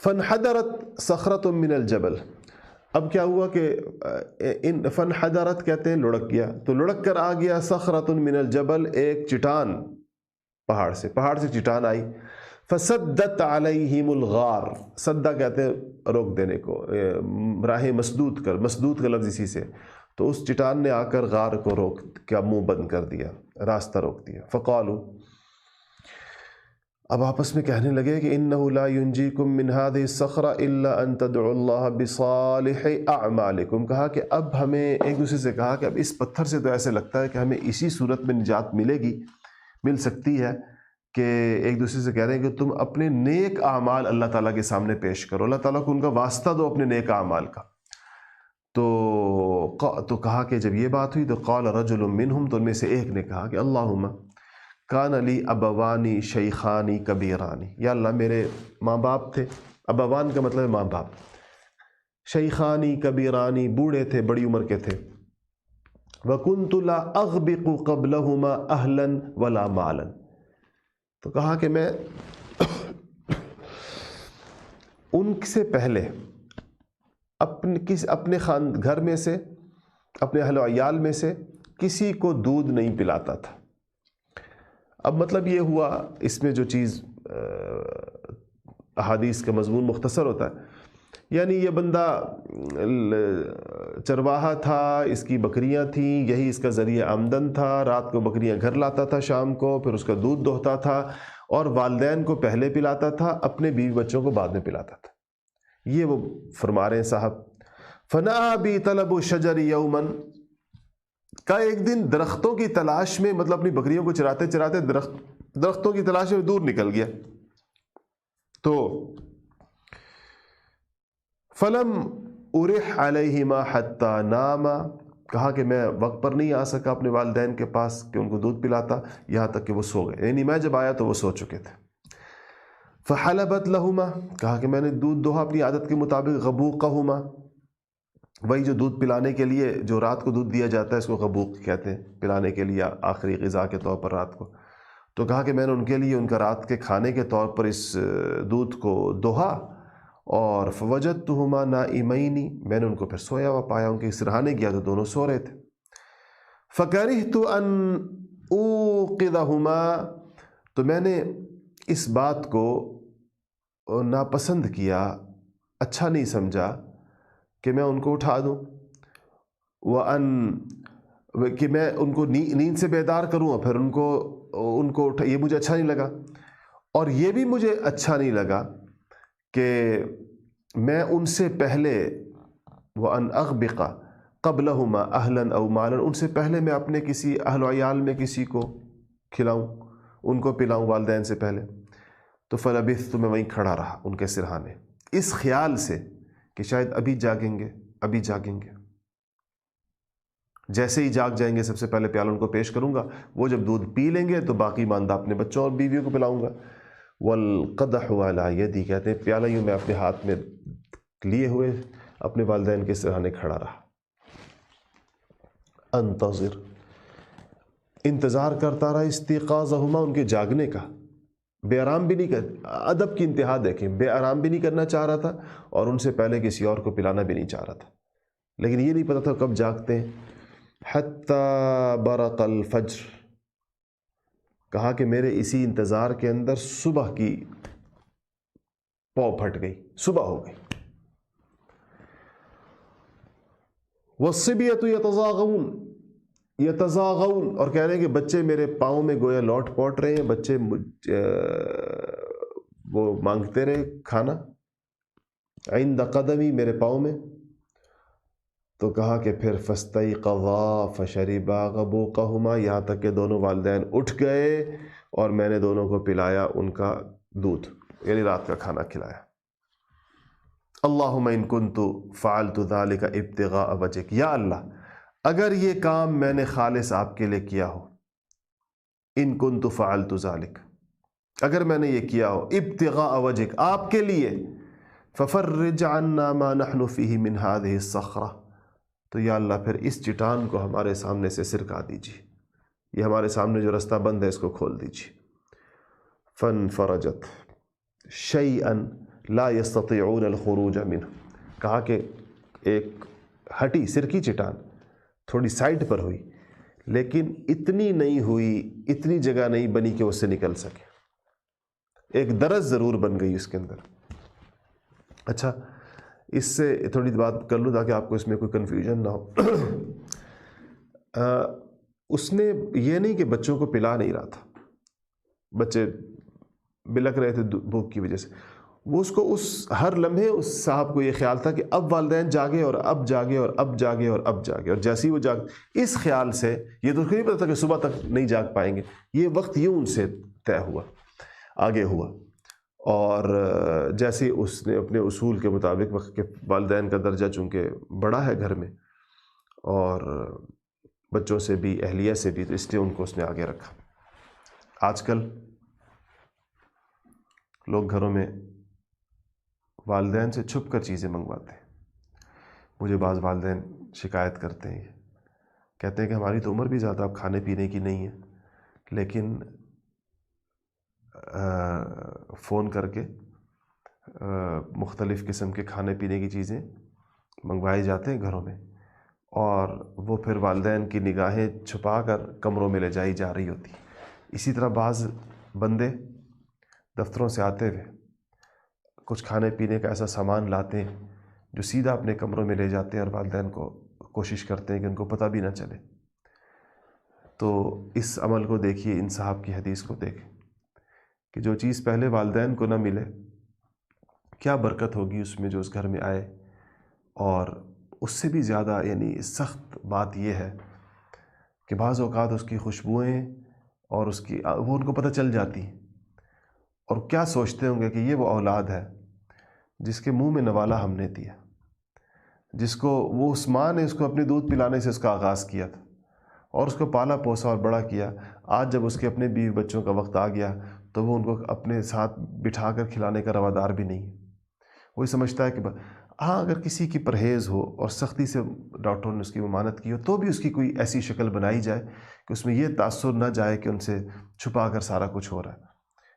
فانحدرت صخرۃ من الجبل، اب کیا ہوا کہ فانحدرت کہتے ہیں لڑک گیا، تو لڑک کر آ گیا، صخرۃ من الجبل، ایک چٹان پہاڑ سے چٹان آئی، فسدت علیہم الغار، سدہ کہتے ہیں روک دینے کو، راہ مسدود کا لفظ اسی سے، تو اس چٹان نے آ کر غار کو روک کیا، منہ بند کر دیا، راستہ روک دیا۔ فقالوا، اب آپس میں کہنے لگے کہ انہ لا ینجیکم من هذه الصخرہ الا ان تدعوا اللہ بصالح اعمالکم، کہا کہ اب ہمیں ایک دوسرے سے کہا کہ اب اس پتھر سے تو ایسے لگتا ہے کہ ہمیں اسی صورت میں نجات مل سکتی ہے کہ ایک دوسرے سے کہہ رہے ہیں کہ تم اپنے نیک اعمال اللہ تعالیٰ کے سامنے پیش کرو، اللہ تعالیٰ کو ان کا واسطہ دو اپنے نیک اعمال کا۔ تو کہا کہ جب یہ بات ہوئی تو قال رجل منہم، تو ان میں سے ایک نے کہا کہ اللہم کان لی ابوانی شیخانی کبیرانی، یا اللہ میرے ماں باپ تھے، ابوان کا مطلب ہے ماں باپ، شیخانی کبیرانی، بوڑھے تھے، بڑی عمر کے تھے، وکنت لا اغبق قبلہما اہلا ولا مالا، تو کہا کہ میں ان سے پہلے اپنے گھر میں سے، اپنے اہل و عیال میں سے کسی کو دودھ نہیں پلاتا تھا۔ اب مطلب یہ ہوا، اس میں جو چیز احادیث کا مضمون مختصر ہوتا ہے، یعنی یہ بندہ چرواہا تھا، اس کی بکریاں تھیں، یہی اس کا ذریعہ آمدن تھا، رات کو بکریاں گھر لاتا تھا، شام کو پھر اس کا دودھ دوہتا تھا، اور والدین کو پہلے پلاتا تھا، اپنے بیوی بچوں کو بعد میں پلاتا تھا۔ یہ وہ فرما رہے ہیں صاحب، فنا بی طلب الشجر یومن، کا ایک دن درختوں کی تلاش میں، مطلب اپنی بکریوں کو چراتے چراتے درختوں کی تلاش میں دور نکل گیا، تو فلم ارح علیہما حتی ناما، کہا کہ میں وقت پر نہیں آ سکا اپنے والدین کے پاس کہ ان کو دودھ پلاتا، یہاں تک کہ وہ سو گئے، یعنی میں جب آیا تو وہ سو چکے تھے۔ فحلبت لہما، کہا کہ میں نے دودھ دوہا اپنی عادت کے مطابق، غبوقہما، وہی جو دودھ پلانے کے لیے جو رات کو دودھ دیا جاتا ہے اس کو غبوق کہتے ہیں، پلانے کے لیے آخری غذا کے طور پر رات کو، تو کہا کہ میں نے ان کے لیے ان کا رات کے کھانے کے طور پر اس دودھ کو دوہا، اور فوجدتہما نائمین، میں نے ان کو پھر سویا ہوا پایا، ان کے سرہانے گیا تو دونوں سو رہے تھے۔ فکرہت ان اوقظہما، تو میں نے اس بات کو ناپسند کیا، اچھا نہیں سمجھا کہ میں ان کو اٹھا دوں، کہ میں ان کو نیند سے بیدار کروں اور پھر ان کو یہ مجھے اچھا نہیں لگا، اور یہ بھی مجھے اچھا نہیں لگا کہ میں ان سے پہلے وَأَنْ أَغْبِقَ قَبْلَهُمَا أَهْلًا أَوْ مَالًا، ان سے پہلے میں اپنے کسی اہل و عیال میں کسی کو کھلاؤں، ان کو پلاؤں والدین سے پہلے. تو فَلَبِثْتُ، میں وہیں کھڑا رہا ان کے سرہانے، اس خیال سے کہ شاید ابھی جاگیں گے، ابھی جاگیں گے. جیسے ہی جاگ جائیں گے سب سے پہلے پیالہ ان کو پیش کروں گا، وہ جب دودھ پی لیں گے تو باقی ماندہ اپنے بچوں اور بیویوں کو پلاؤں گا. وَالْقَدَحُ عَلَى يَدِي، کہتے ہیں پیالہ یوں میں اپنے ہاتھ میں لیے ہوئے اپنے والدین کے سرہانے کھڑا رہا. انتظر، انتظار کرتا رہا استيقاظهما، ان کے جاگنے کا. بے آرام بھی نہیں کر، ادب کی انتہا دیکھیں، بے آرام بھی نہیں کرنا چاہ رہا تھا اور ان سے پہلے کسی اور کو پلانا بھی نہیں چاہ رہا تھا، لیکن یہ نہیں پتا تھا کب جاگتے ہیں. حتی برق الفجر، کہا کہ میرے اسی انتظار کے اندر صبح کی پاؤ پھٹ گئی، صبح ہو گئی. والصبیۃ یتزاغون، یتزاغون، اور کہہ رہے ہیں کہ بچے میرے پاؤں میں گویا لوٹ پوٹ رہے ہیں، بچے وہ مانگتے رہے کھانا عند قدمی، میرے پاؤں میں. تو کہا کہ پھر فاستيقظا فشربا غبوقهما، یہاں تک کہ دونوں والدین اٹھ گئے اور میں نے دونوں کو پلایا ان کا دودھ، یعنی رات کا کھانا کھلایا. اللہم ان کنت فعلت ذلك ابتغاء وجهک، یا اللہ اگر یہ کام میں نے خالص آپ کے لیے کیا ہو، ان کنت فعلت ذلك، اگر میں نے یہ کیا ہو ابتغاء وجهک، آپ کے لیے، ففرج عنا ما نحن فيه من هذه الصخرة، تو یا اللہ پھر اس چٹان کو ہمارے سامنے سے سرکا دیجیے، یہ ہمارے سامنے جو رستہ بند ہے اس کو کھول دیجیے. فانفرجت شیئا لا يستطيعون الخروج منه، کہا کہ ایک ہٹی سرکی چٹان، تھوڑی سائڈ پر ہوئی، لیکن اتنی نہیں ہوئی، اتنی جگہ نہیں بنی کہ اس سے نکل سکے. ایک درز ضرور بن گئی اس کے اندر. اچھا، اس سے تھوڑی بات کر لوں تاکہ آپ کو اس میں کوئی کنفیوژن نہ ہو. اس نے یہ نہیں کہ بچوں کو پلا نہیں رہا تھا، بچے بلک رہے تھے بھوک کی وجہ سے، وہ اس کو اس ہر لمحے اس صاحب کو یہ خیال تھا کہ اب والدین جاگے اور اب جاگے اور اب جاگے اور اب جاگے، اور جیسے ہی وہ جاگ، اس خیال سے یہ تو نہیں پتا تھا کہ صبح تک نہیں جاگ پائیں گے، یہ وقت یوں ان سے طے ہوا، آگے ہوا. اور جیسے اس نے اپنے اصول کے مطابق وقت کے والدین کا درجہ چونکہ بڑا ہے گھر میں اور بچوں سے بھی اہلیہ سے بھی، تو اس لیے ان کو اس نے آگے رکھا. آج کل لوگ گھروں میں والدین سے چھپ کر چیزیں منگواتے ہیں. مجھے بعض والدین شکایت کرتے ہیں، کہتے ہیں کہ ہماری تو عمر بھی زیادہ اب کھانے پینے کی نہیں ہے، لیکن فون کر کے مختلف قسم کے کھانے پینے کی چیزیں منگوائے جاتے ہیں گھروں میں، اور وہ پھر والدین کی نگاہیں چھپا کر کمروں میں لے جائی جا رہی ہوتی. اسی طرح بعض بندے دفتروں سے آتے ہوئے کچھ کھانے پینے کا ایسا سامان لاتے ہیں جو سیدھا اپنے کمروں میں لے جاتے ہیں اور والدین کو کوشش کرتے ہیں کہ ان کو پتہ بھی نہ چلے. تو اس عمل کو دیکھیے، ان صاحب کی حدیث کو دیکھیں کہ جو چیز پہلے والدین کو نہ ملے کیا برکت ہوگی اس میں جو اس گھر میں آئے. اور اس سے بھی زیادہ یعنی سخت بات یہ ہے کہ بعض اوقات اس کی خوشبوئیں اور اس کی وہ ان کو پتہ چل جاتی ہیں، اور کیا سوچتے ہوں گے کہ یہ وہ اولاد ہے جس کے منہ میں نوالا ہم نے دیا، جس کو وہ اس ماں نے اس کو اپنے دودھ پلانے سے اس کا آغاز کیا تھا اور اس کو پالا پوسا اور بڑا کیا. آج جب اس کے اپنے بیوی بچوں کا وقت آ گیا تو وہ ان کو اپنے ساتھ بٹھا کر کھلانے کا روادار بھی نہیں ہے. وہی سمجھتا ہے کہ ہاں اگر کسی کی پرہیز ہو اور سختی سے ڈاکٹروں نے اس کی ممانعت کی ہو تو بھی اس کی کوئی ایسی شکل بنائی جائے کہ اس میں یہ تاثر نہ جائے کہ ان سے چھپا کر سارا کچھ ہو رہا ہے،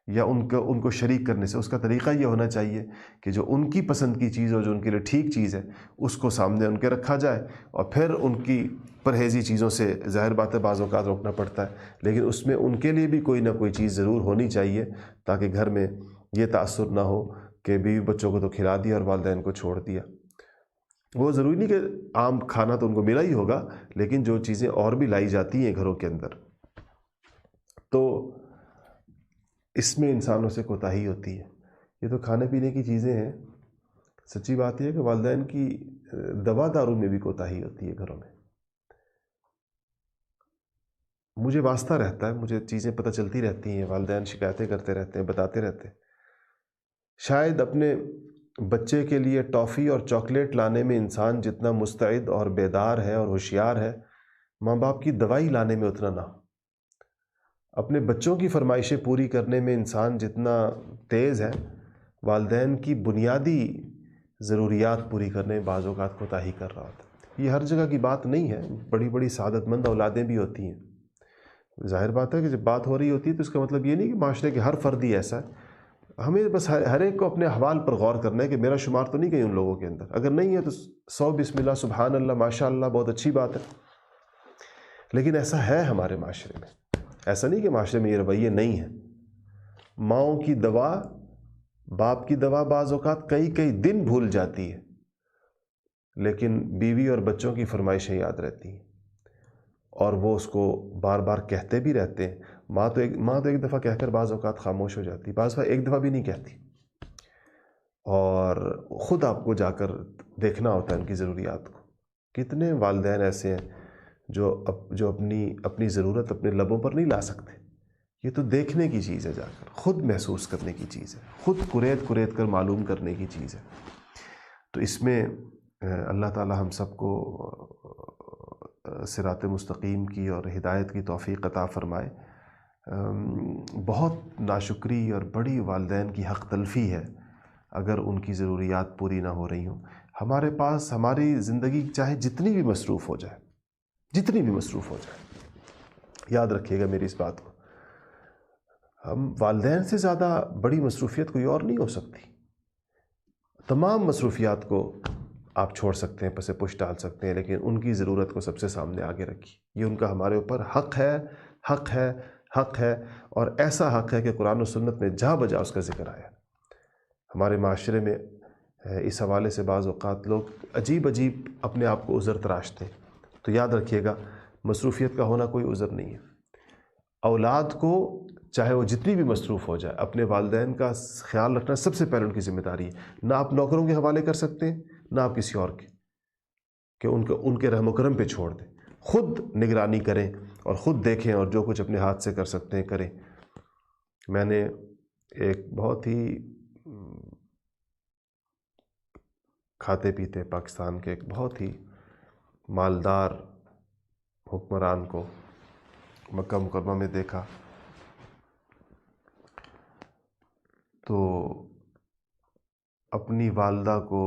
یا ان کو شریک کرنے سے. اس کا طریقہ یہ ہونا چاہیے کہ جو ان کی پسند کی چیز اور جو ان کے لیے ٹھیک چیز ہے اس کو سامنے ان کے رکھا جائے، اور پھر ان کی پرہیزی چیزوں سے ظاہر بات ہے بعض اوقات روکنا پڑتا ہے، لیکن اس میں ان کے لیے بھی کوئی نہ کوئی چیز ضرور ہونی چاہیے تاکہ گھر میں یہ تاثر نہ ہو کہ بیوی بچوں کو تو کھلا دیا اور والدین کو چھوڑ دیا. وہ ضروری نہیں کہ عام کھانا تو ان کو ملا ہی ہوگا، لیکن جو چیزیں اور بھی لائی جاتی ہیں گھروں کے اندر. تو اس میں انسانوں سے کوتاہی ہوتی ہے۔ یہ تو کھانے پینے کی چیزیں ہیں، سچی بات یہ ہے کہ والدین کی دوا دارو میں بھی کوتاہی ہوتی ہے گھروں میں۔ مجھے واسطہ رہتا ہے، مجھے چیزیں پتہ چلتی رہتی ہیں، والدین شکایتیں کرتے رہتے ہیں، بتاتے رہتے ہیں۔ شاید اپنے بچے کے لیے ٹافی اور چاکلیٹ لانے میں انسان جتنا مستعد اور بیدار ہے اور ہوشیار ہے، ماں باپ کی دوائی لانے میں اتنا نہ ہو۔ اپنے بچوں کی فرمائشیں پوری کرنے میں انسان جتنا تیز ہے، والدین کی بنیادی ضروریات پوری کرنے میں بعض اوقات کوتاہی کر رہا ہوتا ہے۔ یہ ہر جگہ کی بات نہیں ہے، بڑی بڑی سعادت مند اولادیں بھی ہوتی ہیں۔ ظاہر بات ہے کہ جب بات ہو رہی ہوتی ہے تو اس کا مطلب یہ نہیں کہ معاشرے کے ہر فرد ہی ایسا ہے۔ ہمیں بس ہر ایک کو اپنے احوال پر غور کرنا ہے کہ میرا شمار تو نہیں کہیں ان لوگوں کے اندر، اگر نہیں ہے تو 100 بسم اللہ سبحان اللہ ماشاء اللہ بہت اچھی بات ہے، لیکن ایسا ہے ہمارے معاشرے میں۔ ایسا نہیں کہ معاشرے میں یہ رویے نہیں ہیں۔ ماؤں کی دوا، باپ کی دوا بعض اوقات کئی دن بھول جاتی ہے، لیکن بیوی اور بچوں کی فرمائشیں یاد رہتی ہیں، اور وہ اس کو بار بار کہتے بھی رہتے ہیں۔ ماں تو ایک دفعہ کہہ کر بعض اوقات خاموش ہو جاتی، بعض دفعہ ایک دفعہ بھی نہیں کہتی، اور خود آپ کو جا کر دیکھنا ہوتا ہے ان کی ضروریات کو۔ کتنے والدین ایسے ہیں جو اپنی ضرورت اپنے لبوں پر نہیں لا سکتے۔ یہ تو دیکھنے کی چیز ہے، جا کر خود محسوس کرنے کی چیز ہے، خود کریت کر معلوم کرنے کی چیز ہے۔ تو اس میں اللہ تعالی ہم سب کو صراط مستقیم کی اور ہدایت کی توفیق عطا فرمائے۔ بہت ناشکری اور بڑی والدین کی حق تلفی ہے اگر ان کی ضروریات پوری نہ ہو رہی ہوں۔ ہمارے پاس ہماری زندگی چاہے جتنی بھی مصروف ہو جائے، یاد رکھیے گا میری اس بات کو، ہم والدین سے زیادہ بڑی مصروفیت کوئی اور نہیں ہو سکتی۔ تمام مصروفیات کو آپ چھوڑ سکتے ہیں، پس پش ڈال سکتے ہیں، لیکن ان کی ضرورت کو سب سے سامنے آگے رکھیے۔ یہ ان کا ہمارے اوپر حق ہے، اور ایسا حق ہے کہ قرآن و سنت میں جا بجا اس کا ذکر آیا۔ ہمارے معاشرے میں اس حوالے سے بعض اوقات لوگ عجیب اپنے آپ کو عذر تراشتے ہیں، تو یاد رکھیے گا مصروفیت کا ہونا کوئی عذر نہیں ہے۔ اولاد کو چاہے وہ جتنی بھی مصروف ہو جائے، اپنے والدین کا خیال رکھنا سب سے پہلے ان کی ذمہ داری ہے۔ نہ آپ نوکروں کے حوالے کر سکتے ہیں، نہ آپ کسی اور کے، کہ ان کے رحم و کرم پہ چھوڑ دیں۔ خود نگرانی کریں اور خود دیکھیں، اور جو کچھ اپنے ہاتھ سے کر سکتے ہیں کریں۔ میں نے ایک بہت ہی کھاتے پیتے پاکستان کے ایک بہت ہی مالدار حکمران کو مکہ مکرمہ میں دیکھا، تو اپنی والدہ کو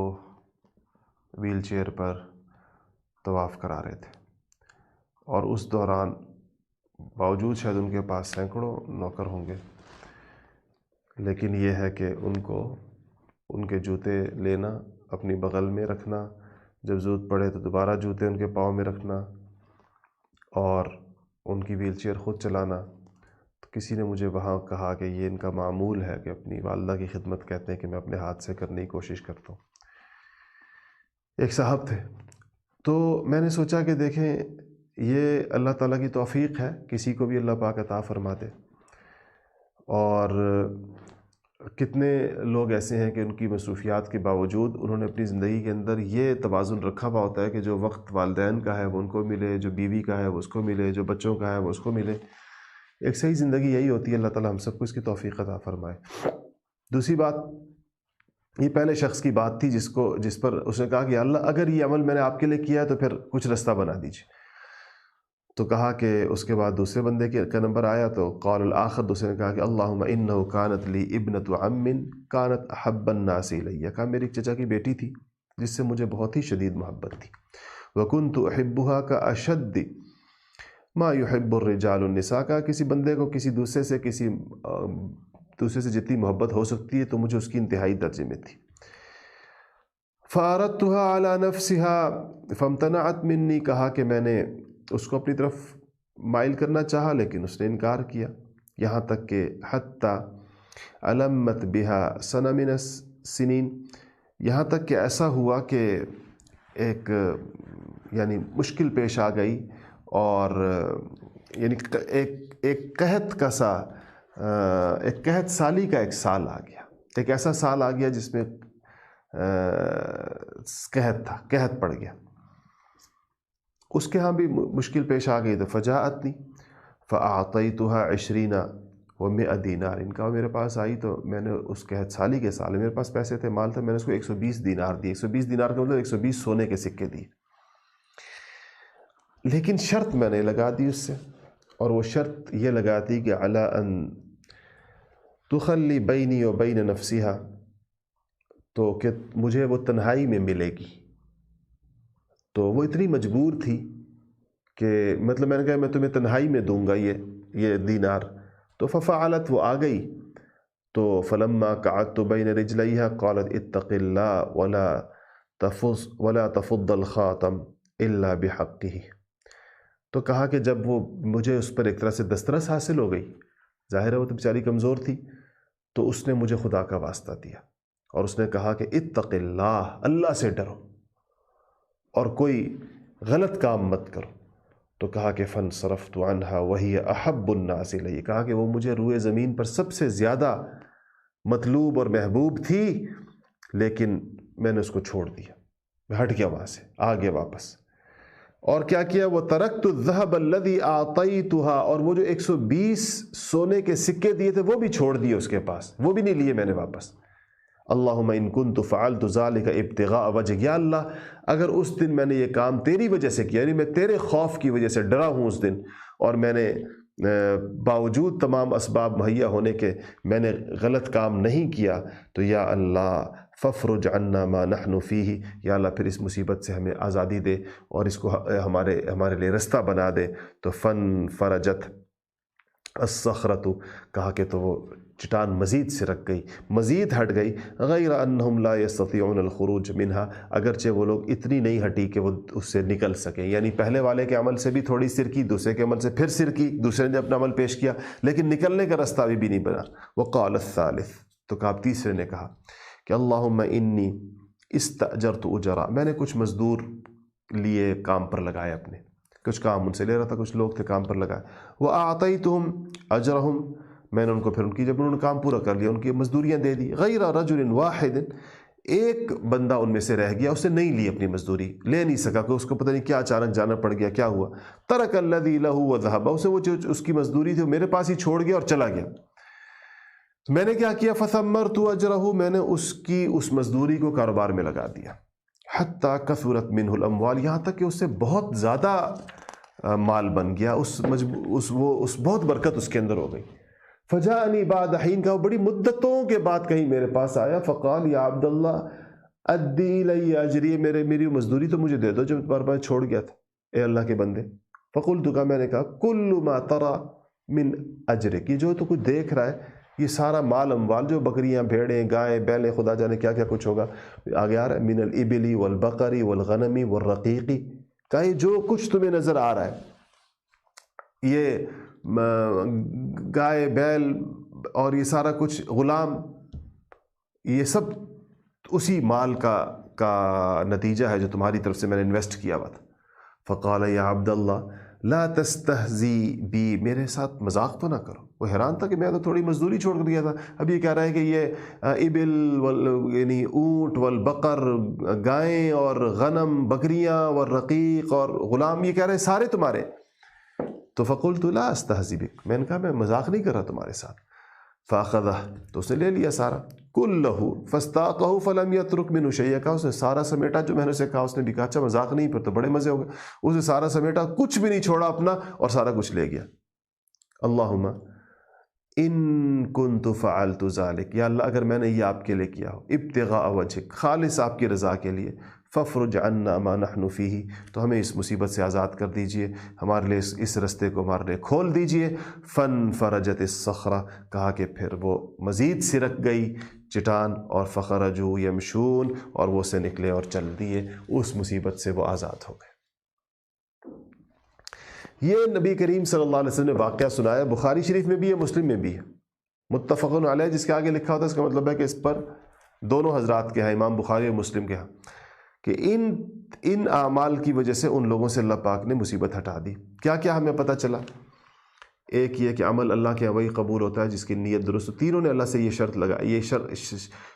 ویل چیئر پر طواف کرا رہے تھے، اور اس دوران باوجود شاید ان کے پاس سینکڑوں نوکر ہوں گے، لیکن یہ ہے کہ ان کو ان کے جوتے لینا، اپنی بغل میں رکھنا، جب ضرورت پڑے تو دوبارہ جوتے ان کے پاؤں میں رکھنا، اور ان کی ویل چیئر خود چلانا۔ تو کسی نے مجھے وہاں کہا کہ یہ ان کا معمول ہے کہ اپنی والدہ کی خدمت کہتے ہیں کہ میں اپنے ہاتھ سے کرنے کی کوشش کرتا ہوں۔ ایک صاحب تھے، تو میں نے سوچا کہ دیکھیں یہ اللہ تعالیٰ کی توفیق ہے، کسی کو بھی اللہ پاک عطا فرما دے، اور کتنے لوگ ایسے ہیں کہ ان کی مصروفیات کے باوجود انہوں نے اپنی زندگی کے اندر یہ توازن رکھا ہوا ہوتا ہے کہ جو وقت والدین کا ہے وہ ان کو ملے، جو بیوی کا ہے وہ اس کو ملے، جو بچوں کا ہے وہ اس کو ملے۔ ایک صحیح زندگی یہی ہوتی ہے، اللہ تعالیٰ ہم سب کو اس کی توفیق عطا فرمائے۔ دوسری بات، یہ پہلے شخص کی بات تھی جس پر اس نے کہا کہ اللہ اگر یہ عمل میں نے آپ کے لیے کیا ہے تو پھر کچھ رستہ بنا دیجیے۔ تو کہا کہ اس کے بعد دوسرے بندے کا نمبر آیا، تو قال الآخر، دوسرے نے کہا کہ اللہم انہ کانت لی ابنۃ عم کانت احب الناس الی، کہا میری چچا کی بیٹی تھی جس سے مجھے بہت ہی شدید محبت تھی، وکنت احبها کاشد ما يحب الرجال النساء، کا کسی بندے کو کسی دوسرے سے جتنی محبت ہو سکتی ہے تو مجھے اس کی انتہائی درجے میں تھی۔ فاردتها على نفسها فامتنعت منی، کہا کہ میں نے اس کو اپنی طرف مائل کرنا چاہا لیکن اس نے انکار کیا، یہاں تک کہ حتی علمت بها سنہ من السنین، یہاں تک کہ ایسا ہوا کہ ایک یعنی مشکل پیش آ گئی، اور یعنی ایک قحط کا سا ایک قحط سالی کا ایک سال آ گیا، ایک ایسا سال آ گیا جس میں قحط تھا، قحط پڑ گیا. اس کے ہاں بھی مشکل پیش آ گئی. تو فجاءتنی فاعطیتها 20 و100 دینار. ان کا میرے پاس آئی تو میں نے اس قحط سالی کے سال میرے پاس پیسے تھے، مال تھا، میں نے اس کو 120 دینار دیے. 120 دینار کا مطلب 120 سونے کے سکے دیے. لیکن شرط میں نے لگا دی اس سے، اور وہ شرط یہ لگا دی کہ علی ان تخلی بینی و بین نفسها، تو کہ مجھے وہ تنہائی میں ملے گی. تو وہ اتنی مجبور تھی کہ مطلب میں نے کہا میں تمہیں تنہائی میں دوں گا یہ دینار. تو ففعلت، وہ آ گئی. تو فلما قعدت بین رجلیها قالت اتق اللہ ولا تفض الخاتم الا بحقه. تو کہا کہ جب وہ مجھے اس پر ایک طرح سے دسترس حاصل ہو گئی، ظاہر ہے وہ تو بیچاری کمزور تھی، تو اس نے مجھے خدا کا واسطہ دیا اور اس نے کہا کہ اتق اللہ، اللہ سے ڈرو اور کوئی غلط کام مت کرو. تو کہا کہ فانصرفت عنها وہی احب الناس الی. کہا کہ وہ مجھے روئے زمین پر سب سے زیادہ مطلوب اور محبوب تھی، لیکن میں نے اس کو چھوڑ دیا، میں ہٹ گیا وہاں سے، آ گیا واپس. اور کیا کیا؟ وہ ترکت الذهب الذي اعطيتها، اور وہ جو 120 سونے کے سکے دیے تھے وہ بھی چھوڑ دیے اس کے پاس، وہ بھی نہیں لیے میں نے واپس. اللہم ان کنت فعلت ذلك ابتغاء وجهك. یا اللہ اگر اس دن میں نے یہ کام تیری وجہ سے کیا، یعنی میں تیرے خوف کی وجہ سے ڈرا ہوں اس دن، اور میں نے باوجود تمام اسباب مہیا ہونے کے میں نے غلط کام نہیں کیا، تو یا اللہ ففرج عنا ما نحن فیہ، یا اللہ پھر اس مصیبت سے ہمیں آزادی دے اور اس کو ہمارے لیے رستہ بنا دے. تو فن فرجت الصخرۃ، کہا کہ تو وہ چٹان مزید سرک گئی، مزید ہٹ گئی. غیر انہم لا یستطیعون الخروج منہا، اگرچہ وہ لوگ اتنی نہیں ہٹی کہ وہ اس سے نکل سکیں. یعنی پہلے والے کے عمل سے بھی تھوڑی سرکی، دوسرے کے عمل سے پھر سرکی، دوسرے نے اپنا عمل پیش کیا، لیکن نکلنے کا رستہ بھی نہیں بنا. وقال الثالث، تو کہا تیسرے نے کہا کہ اللہم انی استأجرت اجرا، میں نے کچھ مزدور لیے کام پر لگائے، اپنے کچھ کام ان سے لے رہا تھا، کچھ لوگ تھے کام پر لگائے. وَأَعْطَيْتُهُمْ أَجْرَهُمْ، میں نے ان کو پھر ان کی جب انہوں نے کام پورا کر لیا ان کی مزدوریاں دے دی. غیر رجل واحد، ایک بندہ ان میں سے رہ گیا، اس نے نہیں لی اپنی مزدوری، لے نہیں سکا، کہ اس کو پتہ نہیں کیا اچانک جانا پڑ گیا، کیا ہوا. ترک الذی لہ وذهب، اسے وہ جو اس کی مزدوری تھی وہ میرے پاس ہی چھوڑ گیا اور چلا گیا. میں نے کیا کیا؟ فثمرت اجرہ، میں نے اس مزدوری کو کاروبار میں لگا دیا. حتی کثرت منہ الاموال، یہاں تک کہ اس سے بہت زیادہ مال بن گیا، اس بہت برکت اس کے اندر ہو گئی. فجاءنی بعد حین، کا وہ بڑی مدتوں کے بعد کہیں میرے پاس آیا. فقال یا عبداللہ ادی الی اجری، میری مزدوری تو مجھے دے دو جو تمہارے پاس چھوڑ گیا تھا اے اللہ کے بندے. فقلت، کا میں نے کہا کل ما ترى من اجرک، یہ جو تو کچھ دیکھ رہا ہے یہ سارا مال اموال، جو بکریاں بھیڑیں گائیں بیلیں خدا جانے کیا کیا کچھ ہوگا آگے آ رہا ہے، من الابل والبقر والغنم والرقیق، کہ یہ جو کچھ تمہیں نظر آ رہا ہے، یہ گائے بیل اور یہ سارا کچھ غلام، یہ سب اسی مال کا نتیجہ ہے جو تمہاری طرف سے میں نے انویسٹ کیا ہوا تھا. فقال یا عبداللہ لا تستہزی بی، میرے ساتھ مذاق تو نہ کرو. وہ حیران تھا کہ میں تو تھوڑی مزدوری چھوڑ کر گیا تھا، اب یہ کہہ رہا ہے کہ یہ ابل یعنی اونٹ والبقر، گائیں اور غنم بکریاں، والرقیق اور غلام، یہ کہہ رہے ہیں سارے تمہارے. تو فقلت لا استہزی بک، میں نے کہا میں مذاق نہیں کر رہا تمہارے ساتھ. فاخذہ، تو اس نے لے لیا سارا. کلہ فاستاقہ فلم یترک منہ شیئا، کہا اس نے سارا سمیٹا جو میں نے اسے کہا. اس نے بھی کہا اچھا مذاق نہیں، پھر تو بڑے مزے ہو گئے. اس نے سارا سمیٹا، کچھ بھی نہیں چھوڑا اپنا، اور سارا کچھ لے گیا. اللہم ان کنت فعلت ذلک، یا اللہ اگر میں نے یہ آپ کے لیے کیا ہو ابتغاء وجہک، خالص آپ کی رضا کے لیے، ففرج عنا ما نحن فیہ، تو ہمیں اس مصیبت سے آزاد کر دیجئے، ہمارے لیے اس رستے کو ہمارے لیے کھول دیجئے. فن فرجت الصخرہ، کہا کہ پھر وہ مزید سرک گئی چٹان. اور فخرجوا یمشون، اور وہ سے نکلے اور چل دیے، اس مصیبت سے وہ آزاد ہو گئے. یہ نبی کریم صلی اللہ علیہ وسلم نے واقعہ سنایا، بخاری شریف میں بھی ہے، مسلم میں بھی ہے، متفق علیہ جس کے آگے لکھا ہوتا ہے، اس کا مطلب ہے کہ اس پر دونوں حضرات کے ہیں، امام بخاری اور مسلم کے ہیں، کہ ان اعمال کی وجہ سے ان لوگوں سے اللہ پاک نے مصیبت ہٹا دی. کیا کیا ہمیں پتہ چلا ایک یہ کہ عمل اللہ کے وہی قبول ہوتا ہے جس کی نیت درست ہو. تینوں نے اللہ سے یہ شرط لگائی، یہ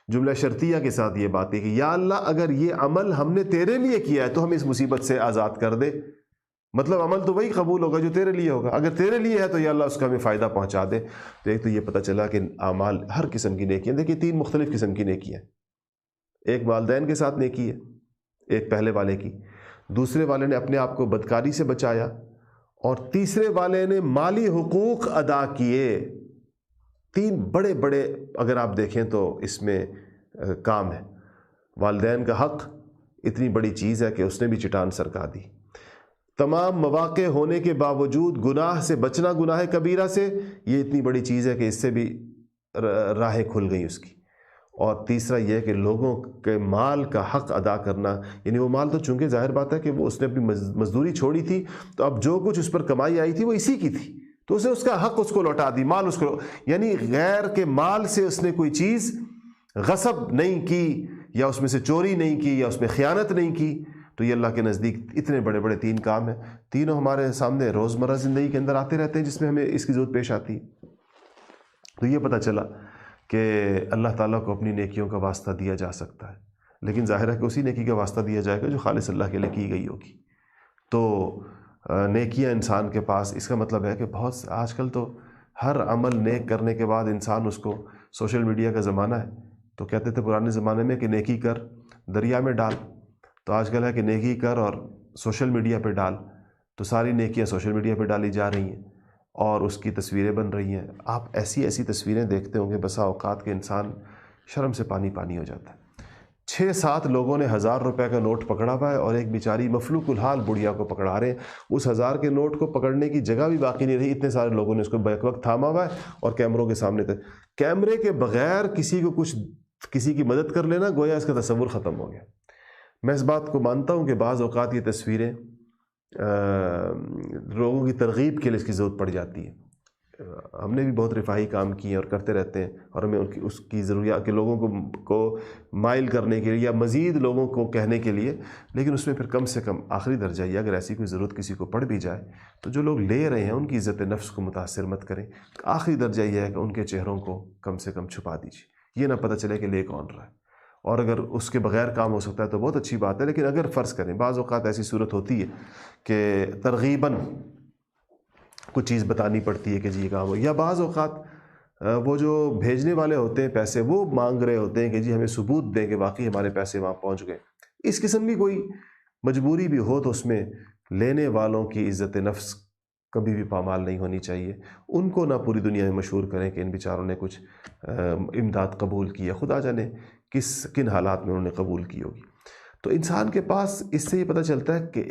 جملہ شرطیہ کے ساتھ یہ بات ہے کہ یا اللہ اگر یہ عمل ہم نے تیرے لیے کیا ہے تو ہمیں اس مصیبت سے آزاد کر دے. مطلب عمل تو وہی قبول ہوگا جو تیرے لیے ہوگا، اگر تیرے لیے ہے تو یا اللہ اس کا ہمیں فائدہ پہنچا دے. تو ایک تو یہ پتہ چلا کہ اعمال ہر قسم کی نیکیاں، دیکھیے 3 مختلف قسم کی نیکیاں، ایک والدین کے ساتھ نیکی ہے، ایک پہلے والے کی، دوسرے والے نے اپنے آپ کو بدکاری سے بچایا، اور تیسرے والے نے مالی حقوق ادا کیے. 3 بڑے بڑے اگر آپ دیکھیں تو اس میں کام ہے. والدین کا حق اتنی بڑی چیز ہے کہ اس نے بھی چٹان سرکا دی. تمام مواقع ہونے کے باوجود گناہ سے بچنا، گناہ کبیرہ سے، یہ اتنی بڑی چیز ہے کہ اس سے بھی راہیں کھل گئیں اس کی. اور تیسرا یہ کہ لوگوں کے مال کا حق ادا کرنا، یعنی وہ مال تو چونکہ ظاہر بات ہے کہ وہ اس نے اپنی مزدوری چھوڑی تھی، تو اب جو کچھ اس پر کمائی آئی تھی وہ اسی کی تھی، تو اسے اس کا حق اس کو لوٹا دی، مال اس کو، یعنی غیر کے مال سے اس نے کوئی چیز غصب نہیں کی، یا اس میں سے چوری نہیں کی، یا اس میں خیانت نہیں کی. تو یہ اللہ کے نزدیک اتنے بڑے بڑے 3 کام ہیں. تینوں ہمارے سامنے روزمرہ زندگی کے اندر آتے رہتے ہیں جس میں ہمیں اس کی ضرورت پیش آتی ہے. تو یہ پتہ چلا کہ اللہ تعالیٰ کو اپنی نیکیوں کا واسطہ دیا جا سکتا ہے، لیکن ظاہر ہے کہ اسی نیکی کا واسطہ دیا جائے گا جو خالص اللہ کے لیے کی گئی ہوگی. تو نیکیاں انسان کے پاس، اس کا مطلب ہے کہ بہت آج کل تو ہر عمل نیک کرنے کے بعد انسان اس کو، سوشل میڈیا کا زمانہ ہے، تو کہتے تھے پرانے زمانے میں کہ نیکی کر دریا میں ڈال، تو آج کل ہے کہ نیکی کر اور سوشل میڈیا پہ ڈال. تو ساری نیکیاں سوشل میڈیا پہ ڈالی جا رہی ہیں اور اس کی تصویریں بن رہی ہیں. آپ ایسی ایسی تصویریں دیکھتے ہوں گے بسا اوقات کے انسان شرم سے پانی پانی ہو جاتا ہے. 6-7 لوگوں نے 1000 روپے کا نوٹ پکڑا ہوا ہے اور ایک بیچاری مفلوق الحال بڑھیا کو پکڑا رہے ہیں. اس 1000 کے نوٹ کو پکڑنے کی جگہ بھی باقی نہیں رہی، اتنے سارے لوگوں نے اس کو بیک وقت تھاما ہوا ہے اور کیمروں کے سامنے تھے. کیمرے کے بغیر کسی کی مدد کر لینا گویا اس کا تصور ختم ہو گیا. میں اس بات کو مانتا ہوں کہ بعض اوقات یہ تصویریں لوگوں کی ترغیب کے لیے اس کی ضرورت پڑ جاتی ہے. ہم نے بھی بہت رفاہی کام کیے ہیں اور کرتے رہتے ہیں، اور ہمیں اس کی ضروریات کے لوگوں کو مائل کرنے کے لیے یا مزید لوگوں کو کہنے کے لیے، لیکن اس میں پھر کم سے کم آخری درجہ یہ اگر ایسی کوئی ضرورت کسی کو پڑ بھی جائے تو جو لوگ لے رہے ہیں ان کی عزت نفس کو متاثر مت کریں. آخری درجہ یہ ہے کہ ان کے چہروں کو کم سے کم چھپا دیجیے، یہ نہ پتہ چلے کہ لے کون رہا ہے. اور اگر اس کے بغیر کام ہو سکتا ہے تو بہت اچھی بات ہے، لیکن اگر فرض کریں بعض اوقات ایسی صورت ہوتی ہے کہ ترغیباً کچھ چیز بتانی پڑتی ہے کہ جی یہ کام ہو، یا بعض اوقات وہ جو بھیجنے والے ہوتے ہیں پیسے وہ مانگ رہے ہوتے ہیں کہ جی ہمیں ثبوت دیں کہ واقعی ہمارے پیسے وہاں پہنچ گئے. اس قسم کی کوئی مجبوری بھی ہو تو اس میں لینے والوں کی عزت نفس کبھی بھی پامال نہیں ہونی چاہیے. ان کو نہ پوری دنیا میں مشہور کریں کہ ان بیچاروں نے کچھ امداد قبول کی ہے، خدا جانے کن حالات میں انہوں نے قبول کی ہوگی. تو انسان کے پاس اس سے یہ پتہ چلتا ہے کہ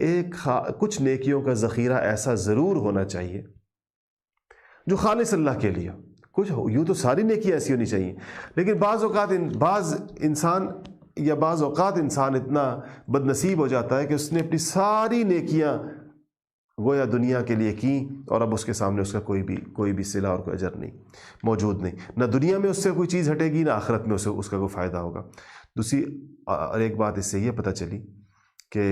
کچھ نیکیوں کا ذخیرہ ایسا ضرور ہونا چاہیے جو خالص اللہ کے لیے. کچھ یوں تو ساری نیکیاں ایسی ہونی چاہیے، لیکن بعض اوقات انسان اتنا بد نصیب ہو جاتا ہے کہ اس نے اپنی ساری نیکیاں گویا دنیا کے لیے کی، اور اب اس کے سامنے اس کا کوئی بھی صلہ اور کوئی اجر نہیں موجود نہیں. نہ دنیا میں اس سے کوئی چیز ہٹے گی، نہ آخرت میں اس کا کوئی فائدہ ہوگا. دوسری اور ایک بات اس سے یہ پتہ چلی کہ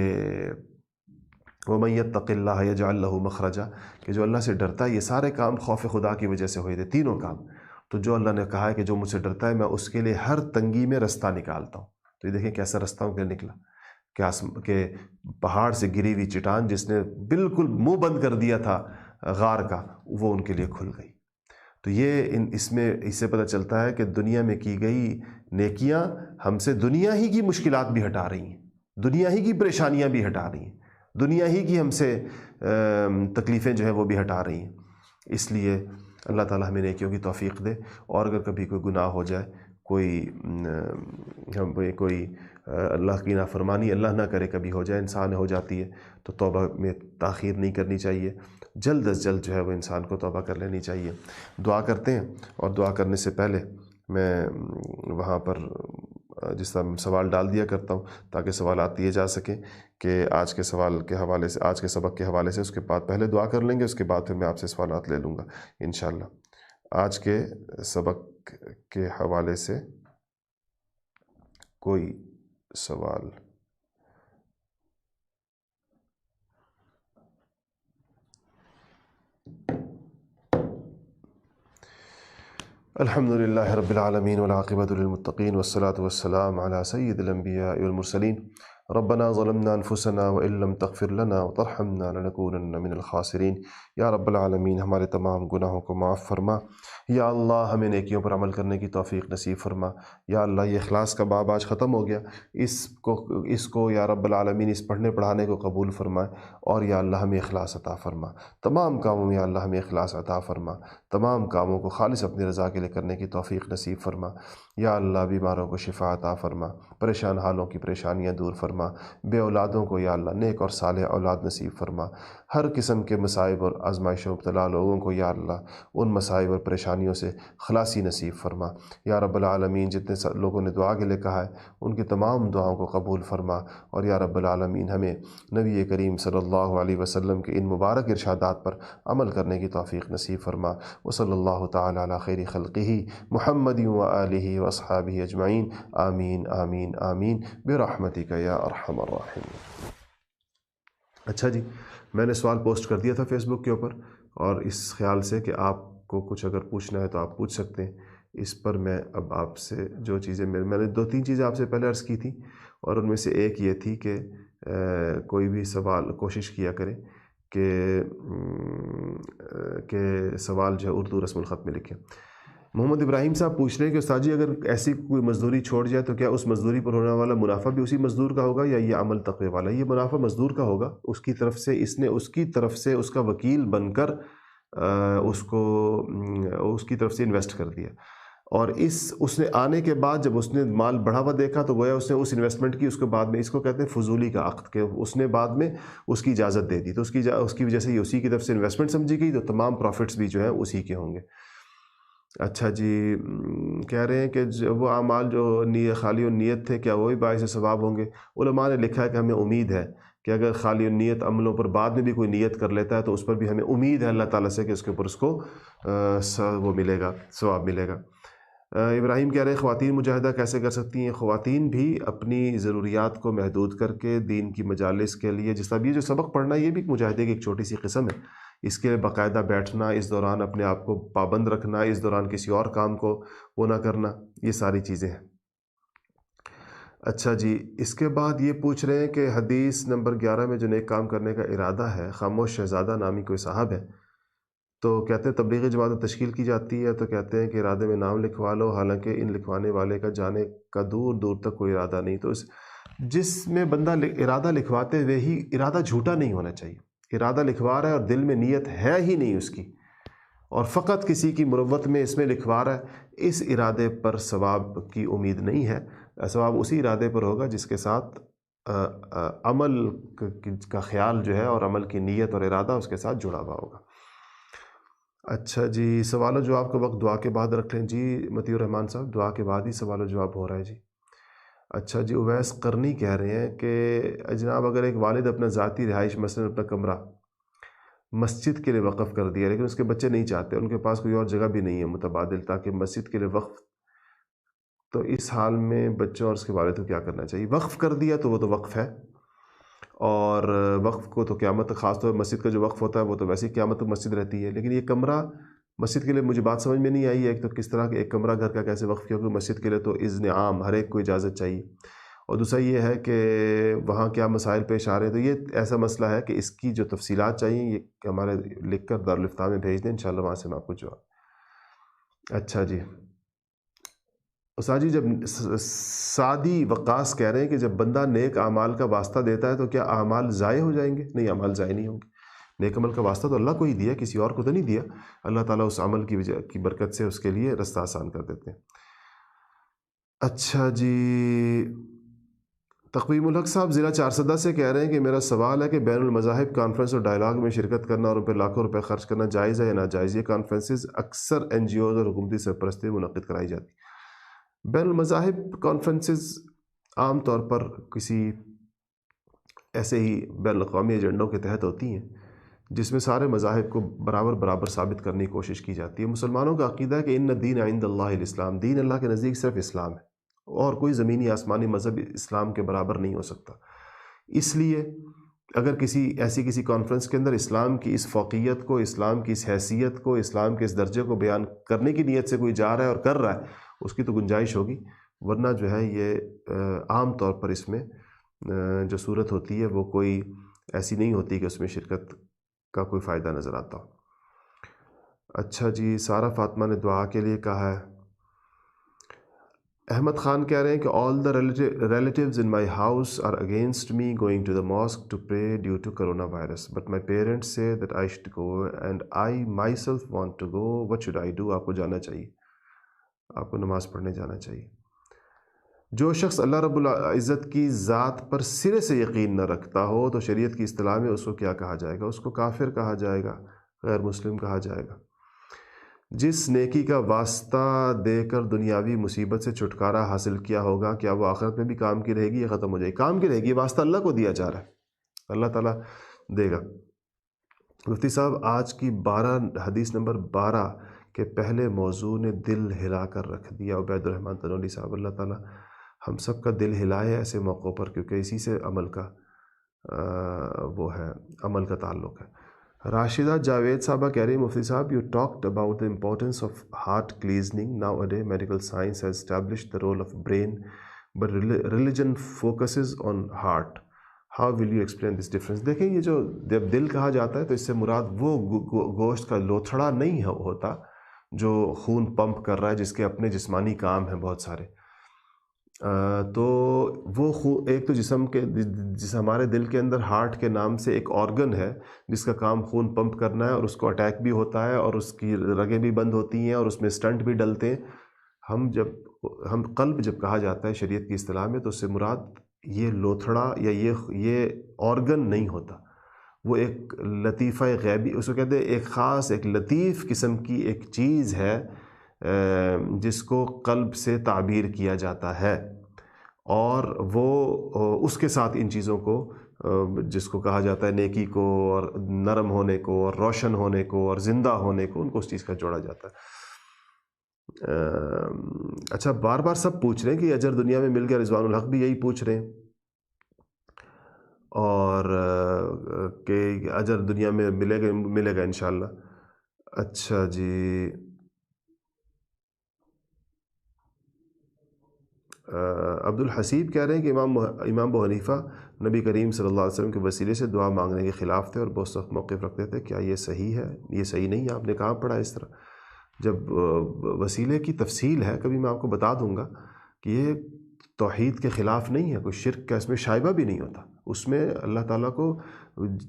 وَمَن يَتَّقِ اللَّهَ يَجْعَلْ لَهُ مَخْرَجًا، کہ جو اللہ سے ڈرتا ہے، یہ سارے کام خوف خدا کی وجہ سے ہوئے تھے، تینوں کام. تو جو اللہ نے کہا ہے کہ جو مجھ سے ڈرتا ہے میں اس کے لیے ہر تنگی میں رستہ نکالتا ہوں. تو یہ دیکھیں کیسا رستہ ان کے لیے نکلا کہ پہاڑ سے گری ہوئی چٹان جس نے بالکل منہ بند کر دیا تھا غار کا، وہ ان کے لیے کھل گئی. تو یہ اس سے پتہ چلتا ہے کہ دنیا میں کی گئی نیکیاں ہم سے دنیا ہی کی مشکلات بھی ہٹا رہی ہیں، دنیا ہی کی پریشانیاں بھی ہٹا رہی ہیں، دنیا ہی کی ہم سے تکلیفیں جو ہیں وہ بھی ہٹا رہی ہیں. اس لیے اللہ تعالیٰ ہمیں نیکیوں کی توفیق دے. اور اگر کبھی کوئی گناہ ہو جائے، کوئی اللہ کی نافرمانی اللہ نہ کرے کبھی ہو جائے، انسان ہو جاتی ہے، تو توبہ میں تاخیر نہیں کرنی چاہیے، جلد از جلد جو ہے وہ انسان کو توبہ کر لینی چاہیے. دعا کرتے ہیں، اور دعا کرنے سے پہلے میں وہاں پر جس طرح سوال ڈال دیا کرتا ہوں تاکہ سوالات دیے جا سکیں کہ آج کے سوال کے حوالے سے، آج کے سبق کے حوالے سے، اس کے بعد پہلے دعا کر لیں گے، اس کے بعد پھر میں آپ سے سوالات لے لوں گا انشاءاللہ. آج کے سبق کے حوالے سے کوئی سوال؟ الحمدللہ رب العالمین والعاقبۃ للمتقین والصلاة والسلام علی سید الانبیاء والمرسلین ربنا ظلمنا انفسنا وان لم تغفر لنا وترحمنا لنکونن من الخاسرین۔ یا رب العالمین ہمارے تمام گناہوں کو معاف فرما، یا اللہ ہمیں نیکیوں پر عمل کرنے کی توفیق نصیب فرما۔ یا اللہ یہ اخلاص کا باب آج ختم ہو گیا، اس کو یا رب العالمین اس پڑھنے پڑھانے کو قبول فرمائے، اور یا اللہ ہمیں اخلاص عطا فرما، تمام کاموں میں یا اللہ ہمیں اخلاص عطا فرما، تمام کاموں کو خالص اپنی رضا کے لیے کرنے کی توفیق نصیب فرما۔ یا اللہ بیماروں کو شفا عطا فرما، پریشان حالوں کی پریشانیاں دور فرما، بے اولادوں کو یا اللہ نیک اور صالح اولاد نصیب فرما، ہر قسم کے مصائب اور آزمائشوں مبتلا لوگوں کو یا اللہ ان مصائب اور پریشانیوں سے خلاصی نصیب فرما۔ یا رب العالمین جتنے لوگوں نے دعا کے لیے کہا ہے ان کی تمام دعاؤں کو قبول فرما، اور یا رب العالمین ہمیں نبی کریم صلی اللہ علیہ وسلم کے ان مبارک ارشادات پر عمل کرنے کی توفیق نصیب فرما۔ وصلی اللہ تعالی علی خیر خلقہ محمد وآلہ واصحابہ اجمعین، آمین آمین آمین برحمتک یا ارحم الراحمین۔ اچھا جی، میں نے سوال پوسٹ کر دیا تھا فیس بک کے اوپر، اور اس خیال سے کہ آپ کو کچھ اگر پوچھنا ہے تو آپ پوچھ سکتے ہیں۔ اس پر میں اب آپ سے جو چیزیں میں نے 2-3 چیزیں آپ سے پہلے عرض کی تھی، اور ان میں سے ایک یہ تھی کہ کوئی بھی سوال کوشش کیا کرے کہ سوال جو ہے اردو رسم الخط میں لکھیں۔ محمد ابراہیم صاحب پوچھ رہے ہیں کہ استاد جی اگر ایسی کوئی مزدوری چھوڑ جائے تو کیا اس مزدوری پر ہونے والا منافع بھی اسی مزدور کا ہوگا، یا یہ عمل تقوی والا؟ یہ منافع مزدور کا ہوگا، اس کی طرف سے اس نے اس کا وکیل بن کر اس کی طرف سے انویسٹ کر دیا، اور اس نے آنے کے بعد جب اس نے مال بڑھا ہوا دیکھا تو گویا اس نے اس انویسٹمنٹ کی، اس کے بعد میں اس کو کہتے ہیں فضولی کا عقد، کہ اس نے بعد میں اس کی اجازت دے دی، تو اس کی وجہ سے یہ اسی کی طرف سے انویسٹمنٹ سمجھی گئی، تو تمام پروفٹس بھی جو ہیں اسی کے ہوں گے۔ اچھا جی، کہہ رہے ہیں کہ وہ اعمال جو خالی النیت تھے کیا وہی باعث ثواب ہوں گے؟ علماء نے لکھا ہے کہ ہمیں امید ہے کہ اگر خالی النیت عملوں پر بعد میں بھی کوئی نیت کر لیتا ہے تو اس پر بھی ہمیں امید ہے اللہ تعالیٰ سے کہ اس کے اوپر اس کو وہ ملے گا، ثواب ملے گا۔ ابراہیم کہہ رہے ہیں خواتین مجاہدہ کیسے کر سکتی ہیں؟ خواتین بھی اپنی ضروریات کو محدود کر کے دین کی مجالس کے لیے، جس طرح یہ جو سبق پڑھنا یہ بھی مجاہدے کی ایک چھوٹی سی قسم ہے، اس کے لیے باقاعدہ بیٹھنا، اس دوران اپنے آپ کو پابند رکھنا، اس دوران کسی اور کام کو وہ نہ کرنا، یہ ساری چیزیں ہیں۔ اچھا جی، اس کے بعد یہ پوچھ رہے ہیں کہ حدیث نمبر 11 میں جو نیک کام کرنے کا ارادہ ہے، خاموش شہزادہ نامی کوئی صاحب ہے، تو کہتے ہیں تبلیغی جماعت تشکیل کی جاتی ہے، تو کہتے ہیں کہ ارادے میں نام لکھوا لو، حالانکہ ان لکھوانے والے کا جانے کا دور دور تک کوئی ارادہ نہیں۔ تو جس میں بندہ ارادہ لکھواتے ہوئے ہی ارادہ جھوٹا نہیں ہونا چاہیے، ارادہ لکھوا رہا ہے اور دل میں نیت ہے ہی نہیں اس کی، اور فقط کسی کی مروت میں اس میں لکھوا رہا ہے، اس ارادے پر ثواب کی امید نہیں ہے۔ ثواب اسی ارادے پر ہوگا جس کے ساتھ عمل کا خیال جو ہے اور عمل کی نیت اور ارادہ اس کے ساتھ جڑا ہوا ہوگا۔ اچھا جی، سوال و جواب کا وقت دعا کے بعد رکھ لیں جی مطیع الرحمان صاحب، دعا کے بعد ہی سوال و جواب ہو رہا ہے جی۔ اچھا جی، اویس قرنی کہہ رہے ہیں کہ جناب اگر ایک والد اپنا ذاتی رہائش مثلا اپنا کمرہ مسجد کے لیے وقف کر دیا، لیکن اس کے بچے نہیں چاہتے، ان کے پاس کوئی اور جگہ بھی نہیں ہے متبادل تاکہ مسجد کے لیے وقف، تو اس حال میں بچوں اور اس کے والد کو کیا کرنا چاہیے؟ وقف کر دیا تو وہ تو وقف ہے، اور وقف کو تو قیامت، خاص طور پر مسجد کا جو وقف ہوتا ہے وہ تو ویسے ہی قیامت تک مسجد رہتی ہے، لیکن یہ کمرہ مسجد کے لیے مجھے بات سمجھ میں نہیں آئی ہے۔ ایک تو کس طرح کہ ایک کمرہ گھر کا کیسے وقف کیا، کیونکہ مسجد کے لیے تو اذن عام ہر ایک کو اجازت چاہیے، اور دوسرا یہ ہے کہ وہاں کیا مسائل پیش آ رہے ہیں، تو یہ ایسا مسئلہ ہے کہ اس کی جو تفصیلات چاہیے یہ کہ ہمارے لکھ کر دارالفتاح میں بھیج دیں، انشاءاللہ وہاں سے میں آپ کو جواب۔ اچھا جی، استاد جی جب سعدی وقاص کہہ رہے ہیں کہ جب بندہ نیک اعمال کا واسطہ دیتا ہے تو کیا اعمال ضائع ہو جائیں گے؟ نہیں، اعمال ضائع نہیں ہوں گے، نیک عمل کا واسطہ تو اللہ کو ہی دیا، کسی اور کو تو نہیں دیا، اللہ تعالیٰ اس عمل کی برکت سے اس کے لیے رستہ آسان کر دیتے ہیں۔ اچھا جی، تقویم الحق صاحب ضلع چارسدہ سے کہہ رہے ہیں کہ میرا سوال ہے کہ بین المذاہب کانفرنس اور ڈائلاگ میں شرکت کرنا اور ان پہ لاکھوں روپے خرچ کرنا جائز ہے یا ناجائز؟ یہ کانفرنسز اکثر NGOز اور حکومتی سرپرستی میں منعقد کرائی جاتی۔ بین المذاہب کانفرنسز عام طور پر کسی ایسے ہی بین الاقوامی ایجنڈوں کے تحت ہوتی ہیں جس میں سارے مذاہب کو برابر ثابت کرنے کی کوشش کی جاتی ہے۔ مسلمانوں کا عقیدہ ہے کہ ان الدین عند اللہ الاسلام، دین اللہ کے نزدیک صرف اسلام ہے، اور کوئی زمینی آسمانی مذہب اسلام کے برابر نہیں ہو سکتا۔ اس لیے اگر کسی کانفرنس کے اندر اسلام کی اس فوقیت کو، اسلام کی اس حیثیت کو، اسلام کے اس درجے کو بیان کرنے کی نیت سے کوئی جا رہا ہے اور کر رہا ہے، اس کی تو گنجائش ہوگی، ورنہ جو ہے یہ عام طور پر اس میں جو صورت ہوتی ہے وہ کوئی ایسی نہیں ہوتی کہ اس میں شرکت کا کوئی فائدہ نظر آتا ہو۔ اچھا جی، سارہ فاطمہ نے دعا کے لیے کہا ہے۔ احمد خان کہہ رہے ہیں کہ all the relatives in my house are against me going to the mosque to pray due to corona virus but my parents say that I should go and I myself want to go, what should I do? آپ کو جانا چاہیے، آپ کو نماز پڑھنے جانا چاہیے۔ جو شخص اللہ رب العزت کی ذات پر سرے سے یقین نہ رکھتا ہو تو شریعت کی اصطلاح میں اس کو کیا کہا جائے گا؟ اس کو کافر کہا جائے گا، غیر مسلم کہا جائے گا۔ جس نیکی کا واسطہ دے کر دنیاوی مصیبت سے چھٹکارا حاصل کیا ہوگا، کیا وہ آخرت میں بھی کام کی رہے گی یا ختم ہو جائے گی؟ کام کی رہے گی، واسطہ اللہ کو دیا جا رہا ہے، اللہ تعالیٰ دے گا۔ مفتی صاحب، آج کی حدیث نمبر 12 کے پہلے موضوع نے دل ہلا کر رکھ دیا۔ عبید الرحمن تنولی صاحب، اللہ تعالیٰ ہم سب کا دل ہلائے ایسے موقعوں پر، کیونکہ اسی سے عمل کا وہ ہے، عمل کا تعلق ہے۔ راشدہ جاوید صاحبہ کہہ رہی ہیں مفتی صاحب you talked about the importance of heart cleansing nowadays medical science has established the role of brain but religion focuses on heart, how will you explain this difference? دیکھیں، یہ جو جب دل کہا جاتا ہے تو اس سے مراد وہ گوشت کا لوتھڑا نہیں ہوتا جو خون پمپ کر رہا ہے، جس کے اپنے جسمانی کام ہیں بہت سارے، تو وہ ایک تو جس ہمارے دل کے اندر ہارٹ کے نام سے ایک آرگن ہے جس کا کام خون پمپ کرنا ہے، اور اس کو اٹیک بھی ہوتا ہے اور اس کی رگیں بھی بند ہوتی ہیں اور اس میں اسٹنٹ بھی ڈلتے ہیں۔ ہم قلب جب کہا جاتا ہے شریعت کی اصطلاح میں تو اس سے مراد یہ لوتھڑا یا یہ آرگن نہیں ہوتا، وہ ایک لطیفہ غیبی، اس کو کہتے ہیں ایک خاص ایک لطیف قسم کی ایک چیز ہے جس کو قلب سے تعبیر کیا جاتا ہے، اور وہ اس کے ساتھ ان چیزوں کو جس کو کہا جاتا ہے نیکی کو اور نرم ہونے کو اور روشن ہونے کو اور زندہ ہونے کو، ان کو اس چیز کا جوڑا جاتا ہے۔ اچھا، بار بار سب پوچھ رہے ہیں کہ اجر دنیا میں مل گیا، رضوان الحق بھی یہی پوچھ رہے ہیں، اور کہ اجر دنیا میں ملے گا انشاءاللہ۔ اچھا جی، عبد الحسیب کہہ رہے ہیں کہ امام ابو حنیفہ نبی کریم صلی اللہ علیہ وسلم کے وسیلے سے دعا مانگنے کے خلاف تھے اور بہت سخت موقف رکھتے تھے، کیا یہ صحیح ہے؟ یہ صحیح نہیں ہے، آپ نے کہاں پڑھا اس طرح؟ جب وسیلے کی تفصیل ہے کبھی میں آپ کو بتا دوں گا کہ یہ توحید کے خلاف نہیں ہے، کوئی شرک کا اس میں شائبہ بھی نہیں ہوتا، اس میں اللہ تعالیٰ کو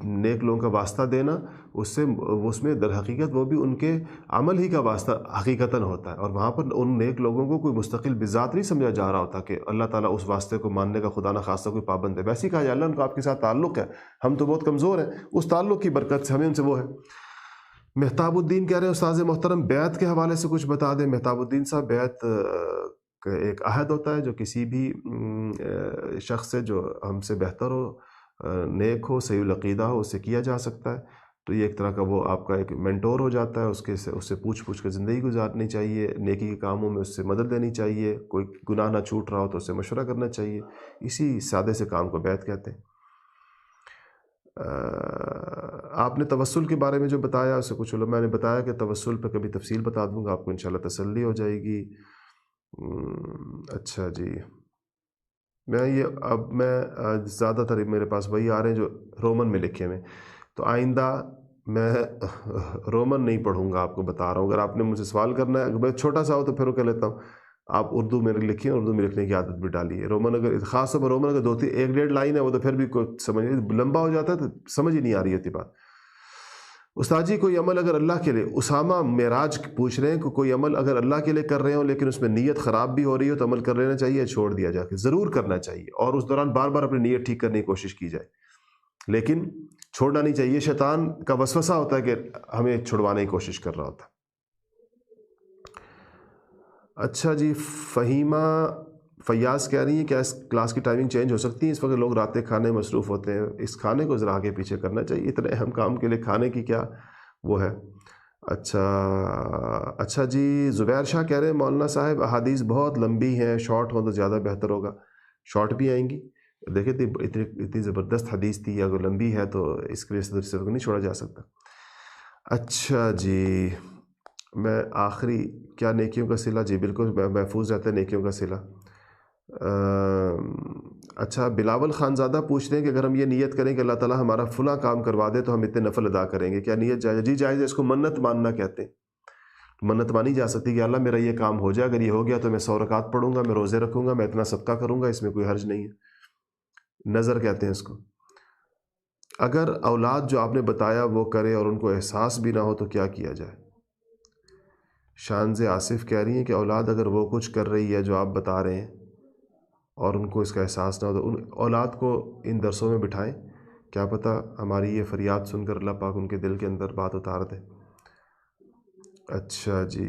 نیک لوگوں کا واسطہ دینا، اس میں در حقیقت وہ بھی ان کے عمل ہی کا واسطہ حقیقتاً ہوتا ہے، اور وہاں پر ان نیک لوگوں کو کوئی مستقل بذات نہیں سمجھا جا رہا ہوتا کہ اللہ تعالیٰ اس واسطے کو ماننے کا خدا نہ خواستہ کوئی پابند ہے، ویسے ہی کہا جائے اللہ ان کا آپ کے ساتھ تعلق ہے، ہم تو بہت کمزور ہیں، اس تعلق کی برکت سے ہمیں ان سے وہ ہے۔ مہتاب الدین کہہ رہے ہیں استاذ محترم بیعت کے حوالے سے کچھ بتا دیں۔ مہتاب الدین صاحب، بیعت ایک عہد ہوتا ہے جو کسی بھی شخص سے جو ہم سے بہتر ہو، نیک ہو، صحیح العقیدہ ہو، اس سے کیا جا سکتا ہے، تو یہ ایک طرح کا وہ آپ کا ایک مینٹور ہو جاتا ہے، اس سے پوچھ کر زندگی گزارنی چاہیے، نیکی کے کاموں میں اس سے مدد لینی چاہیے، کوئی گناہ نہ چھوٹ رہا ہو تو اس سے مشورہ کرنا چاہیے، اسی سادے سے کام کو بیعت کہتے ہیں۔ آپ نے توسل کے بارے میں جو بتایا اسے کچھ علماء نے بتایا کہ توسل پہ کبھی تفصیل بتا دوں گا آپ کو، انشاءاللہ تسلی ہو جائے گی۔ اچھا جی، اب میں زیادہ تر میرے پاس وہی آ رہے ہیں جو رومن میں لکھے ہوئے، تو آئندہ میں رومن نہیں پڑھوں گا، آپ کو بتا رہا ہوں۔ اگر آپ نے مجھ سے سوال کرنا ہے، اگر چھوٹا سا ہو تو پھر وہ کہہ لیتا ہوں، آپ اردو میں لکھیں، اردو میں لکھنے کی عادت بھی ڈالیے۔ رومن اگر خاص طور پر رومن اگر 1-1.5 لائن ہے وہ تو پھر بھی کوئی سمجھ نہیں، لمبا ہو جاتا ہے تو سمجھ ہی نہیں آ رہی ہوتی بات۔ استاد جی، کوئی عمل اگر اللہ کے لیے، اسامہ معراج پوچھ رہے ہیں کہ کوئی عمل اگر اللہ کے لیے کر رہے ہو لیکن اس میں نیت خراب بھی ہو رہی ہو تو عمل کر لینا چاہیے، چھوڑ دیا جا کے؟ ضرور کرنا چاہیے، اور اس دوران بار بار اپنی نیت ٹھیک کرنے کی کوشش کی جائے، لیکن چھوڑنا نہیں چاہیے۔ شیطان کا وسوسہ ہوتا ہے کہ ہمیں چھڑوانے کی کوشش کر رہا ہوتا ہے۔ اچھا جی، فہیمہ فیاض کہہ رہی ہیں کیا اس کلاس کی ٹائمنگ چینج ہو سکتی ہے؟ اس وقت لوگ رات کے کھانے مصروف ہوتے ہیں، اس کھانے کو ذرا آگے پیچھے کرنا چاہیے، اتنے اہم کام کے لیے کھانے کی کیا وہ ہے۔ اچھا جی، زبیر شاہ کہہ رہے ہیں مولانا صاحب احادیث بہت لمبی ہیں، شارٹ ہو تو زیادہ بہتر ہوگا۔ شارٹ بھی آئیں گی، دیکھیں اتنی زبردست حدیث تھی، اگر لمبی ہے تو اس کے لیے صدر کو نہیں چھوڑا جا سکتا۔ اچھا جی، میں آخری کیا نیکیوں کا صلہ؟ جی بالکل محفوظ رہتا ہے نیکیوں کا صلہ۔ اچھا، بلاول خان زادہ پوچھ رہے ہیں کہ اگر ہم یہ نیت کریں کہ اللہ تعالیٰ ہمارا فلاں کام کروا دے تو ہم اتنے نفل ادا کریں گے، کیا نیت جائز؟ جی جائز ہے، اس کو منت ماننا کہتے ہیں۔ منت مانی جا سکتی کہ اللہ میرا یہ کام ہو جائے، اگر یہ ہو گیا تو میں 100 رکعت پڑھوں گا، میں روزے رکھوں گا، میں اتنا صدقہ کروں گا، اس میں کوئی حرج نہیں ہے۔ نظر کہتے ہیں اس کو۔ اگر اولاد جو آپ نے بتایا وہ کرے اور ان کو احساس بھی نہ ہو تو کیا کیا جائے؟ شانز آصف کہہ رہی ہیں کہ اولاد اگر وہ کچھ کر رہی ہے جو آپ بتا رہے ہیں اور ان کو اس کا احساس نہ ہو تو ان اولاد کو ان درسوں میں بٹھائیں، کیا پتہ ہماری یہ فریاد سن کر اللہ پاک ان کے دل کے اندر بات اتار دے۔ اچھا جی،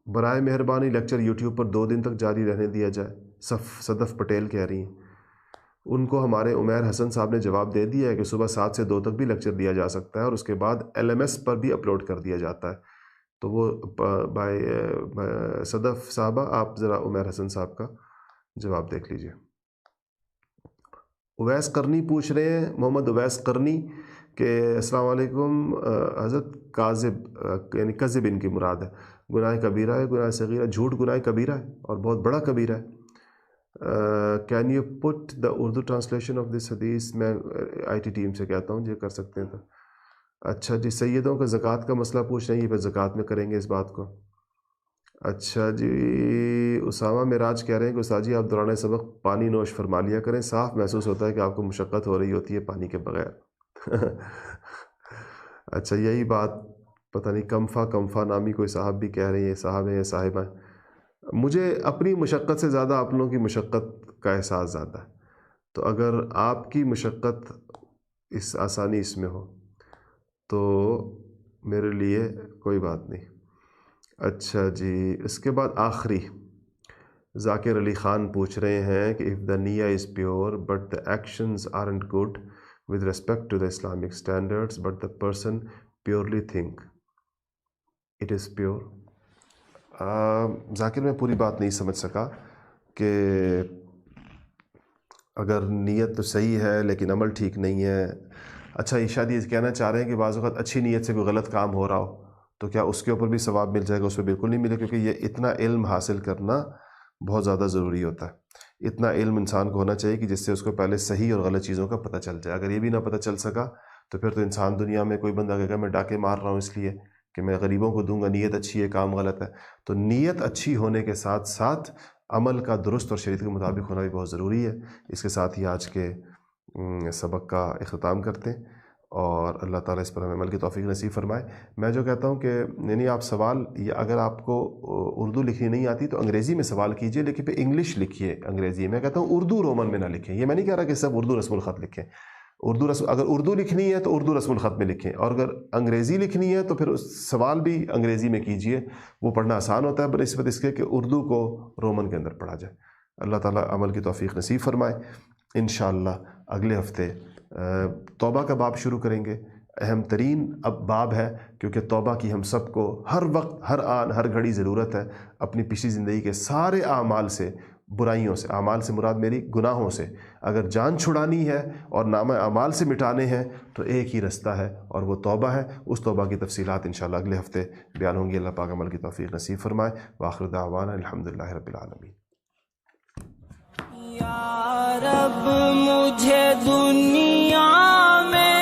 برائے مہربانی لیکچر یوٹیوب پر 2 دن تک جاری رہنے دیا جائے، صدف پٹیل کہہ رہی ہیں۔ ان کو ہمارے عمیر حسن صاحب نے جواب دے دیا ہے کہ صبح 7 سے 2 تک بھی لیکچر دیا جا سکتا ہے اور اس کے بعد LMS پر بھی اپلوڈ کر دیا جاتا ہے۔ تو وہ صدف صاحبہ آپ ذرا عمیر حسن صاحب کا جواب دیکھ لیجئے۔ اویس قرنی پوچھ رہے ہیں، محمد اویس قرنی، کہ السلام علیکم حضرت، کاذب یعنی کذب ان کی مراد ہے، گناہ کبیرہ ہے، گناہ صغیرہ؟ جھوٹ گناہ کبیرہ ہے اور بہت بڑا کبیرہ ہے۔ Can you put the Urdu translation of this حدیث؟ میں IT ٹیم سے کہتا ہوں جی کر سکتے ہیں تو۔ اچھا جی، سیدوں کا زکوٰۃ کا مسئلہ پوچھ رہے ہیں، یہ پھر زکوٰۃ میں کریں گے اس بات کو۔ اچھا جی، اسامہ معراج کہہ رہے ہیں کہ استاد جی آپ دوران سبق پانی نوش فرما لیا کریں، صاف محسوس ہوتا ہے کہ آپ کو مشقت ہو رہی ہوتی ہے پانی کے بغیر۔ اچھا، یہی بات پتہ نہیں کمفا نامی کوئی صاحب بھی کہہ رہے ہیں، صاحب ہیں یا صاحبہ ہیں۔ مجھے اپنی مشقت سے زیادہ آپ لوگوں کی مشقت کا احساس زیادہ ہے، تو اگر آپ کی مشقت اس آسانی اس میں ہو تو میرے لیے کوئی بات نہیں۔ اچھا جی، اس کے بعد آخری ذاکر علی خان پوچھ رہے ہیں کہ if the niyyah is pure but the actions aren't good with respect to the Islamic standards but the person purely think it is pure۔ ذاکر میں پوری بات نہیں سمجھ سکا کہ اگر نیت تو صحیح ہے لیکن عمل ٹھیک نہیں ہے۔ اچھا، شاید یہ کہنا چاہ رہے ہیں کہ بعض اوقات اچھی نیت سے کوئی غلط کام ہو رہا ہو تو کیا اس کے اوپر بھی ثواب مل جائے گا؟ اس پہ بالکل نہیں ملے، کیونکہ یہ اتنا علم حاصل کرنا بہت زیادہ ضروری ہوتا ہے۔ اتنا علم انسان کو ہونا چاہیے کہ جس سے اس کو پہلے صحیح اور غلط چیزوں کا پتہ چل جائے۔ اگر یہ بھی نہ پتہ چل سکا تو پھر تو انسان دنیا میں کوئی بندہ کہے گا میں ڈاکے مار رہا ہوں اس لیے کہ میں غریبوں کو دوں گا، نیت اچھی ہے کام غلط ہے۔ تو نیت اچھی ہونے کے ساتھ ساتھ عمل کا درست اور شریعت کے مطابق ہونا بھی بہت ضروری ہے۔ اس کے ساتھ ہی آج کے سبق کا اختتام کرتے ہیں اور اللہ تعالیٰ اس پر ہمیں عمل کی توفیق نصیب فرمائے۔ میں جو کہتا ہوں کہ یعنی آپ سوال، اگر آپ کو اردو لکھنی نہیں آتی تو انگریزی میں سوال کیجئے، لیکن پھر انگلش لکھیے انگریزی میں۔ کہتا ہوں اردو رومن میں نہ لکھیں، یہ میں نہیں کہہ رہا کہ سب اردو رسم الخط لکھیں۔ اگر اردو لکھنی ہے تو اردو رسم الخط میں لکھیں، اور اگر انگریزی لکھنی ہے تو پھر سوال بھی انگریزی میں کیجئے، وہ پڑھنا آسان ہوتا ہے بنسبت اس کے کہ اردو کو رومن کے اندر پڑھا جائے۔ اللہ تعالیٰ عمل کی توفیق نصیب فرمائے۔ انشاءاللہ اگلے ہفتے توبہ کا باب شروع کریں گے۔ اہم ترین اب باب ہے، کیونکہ توبہ کی ہم سب کو ہر وقت، ہر آن، ہر گھڑی ضرورت ہے۔ اپنی پچھلی زندگی کے سارے اعمال سے، برائیوں سے، اعمال سے مراد میری گناہوں سے اگر جان چھڑانی ہے اور نامہ اعمال سے مٹانے ہیں تو ایک ہی رستہ ہے اور وہ توبہ ہے۔ اس توبہ کی تفصیلات انشاءاللہ اگلے ہفتے بیان ہوں گی۔ اللہ پاک عمل کی توفیق نصیب فرمائے۔ وآخر دعوانا الحمدللہ رب العالمین۔ یا رب مجھے دنیا میں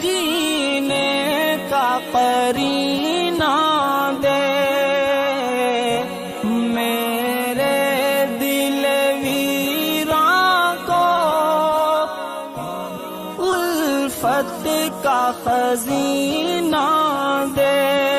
جینے کا قرینہ دے، میرے دل ویراں کو الفت کا خزینہ دے۔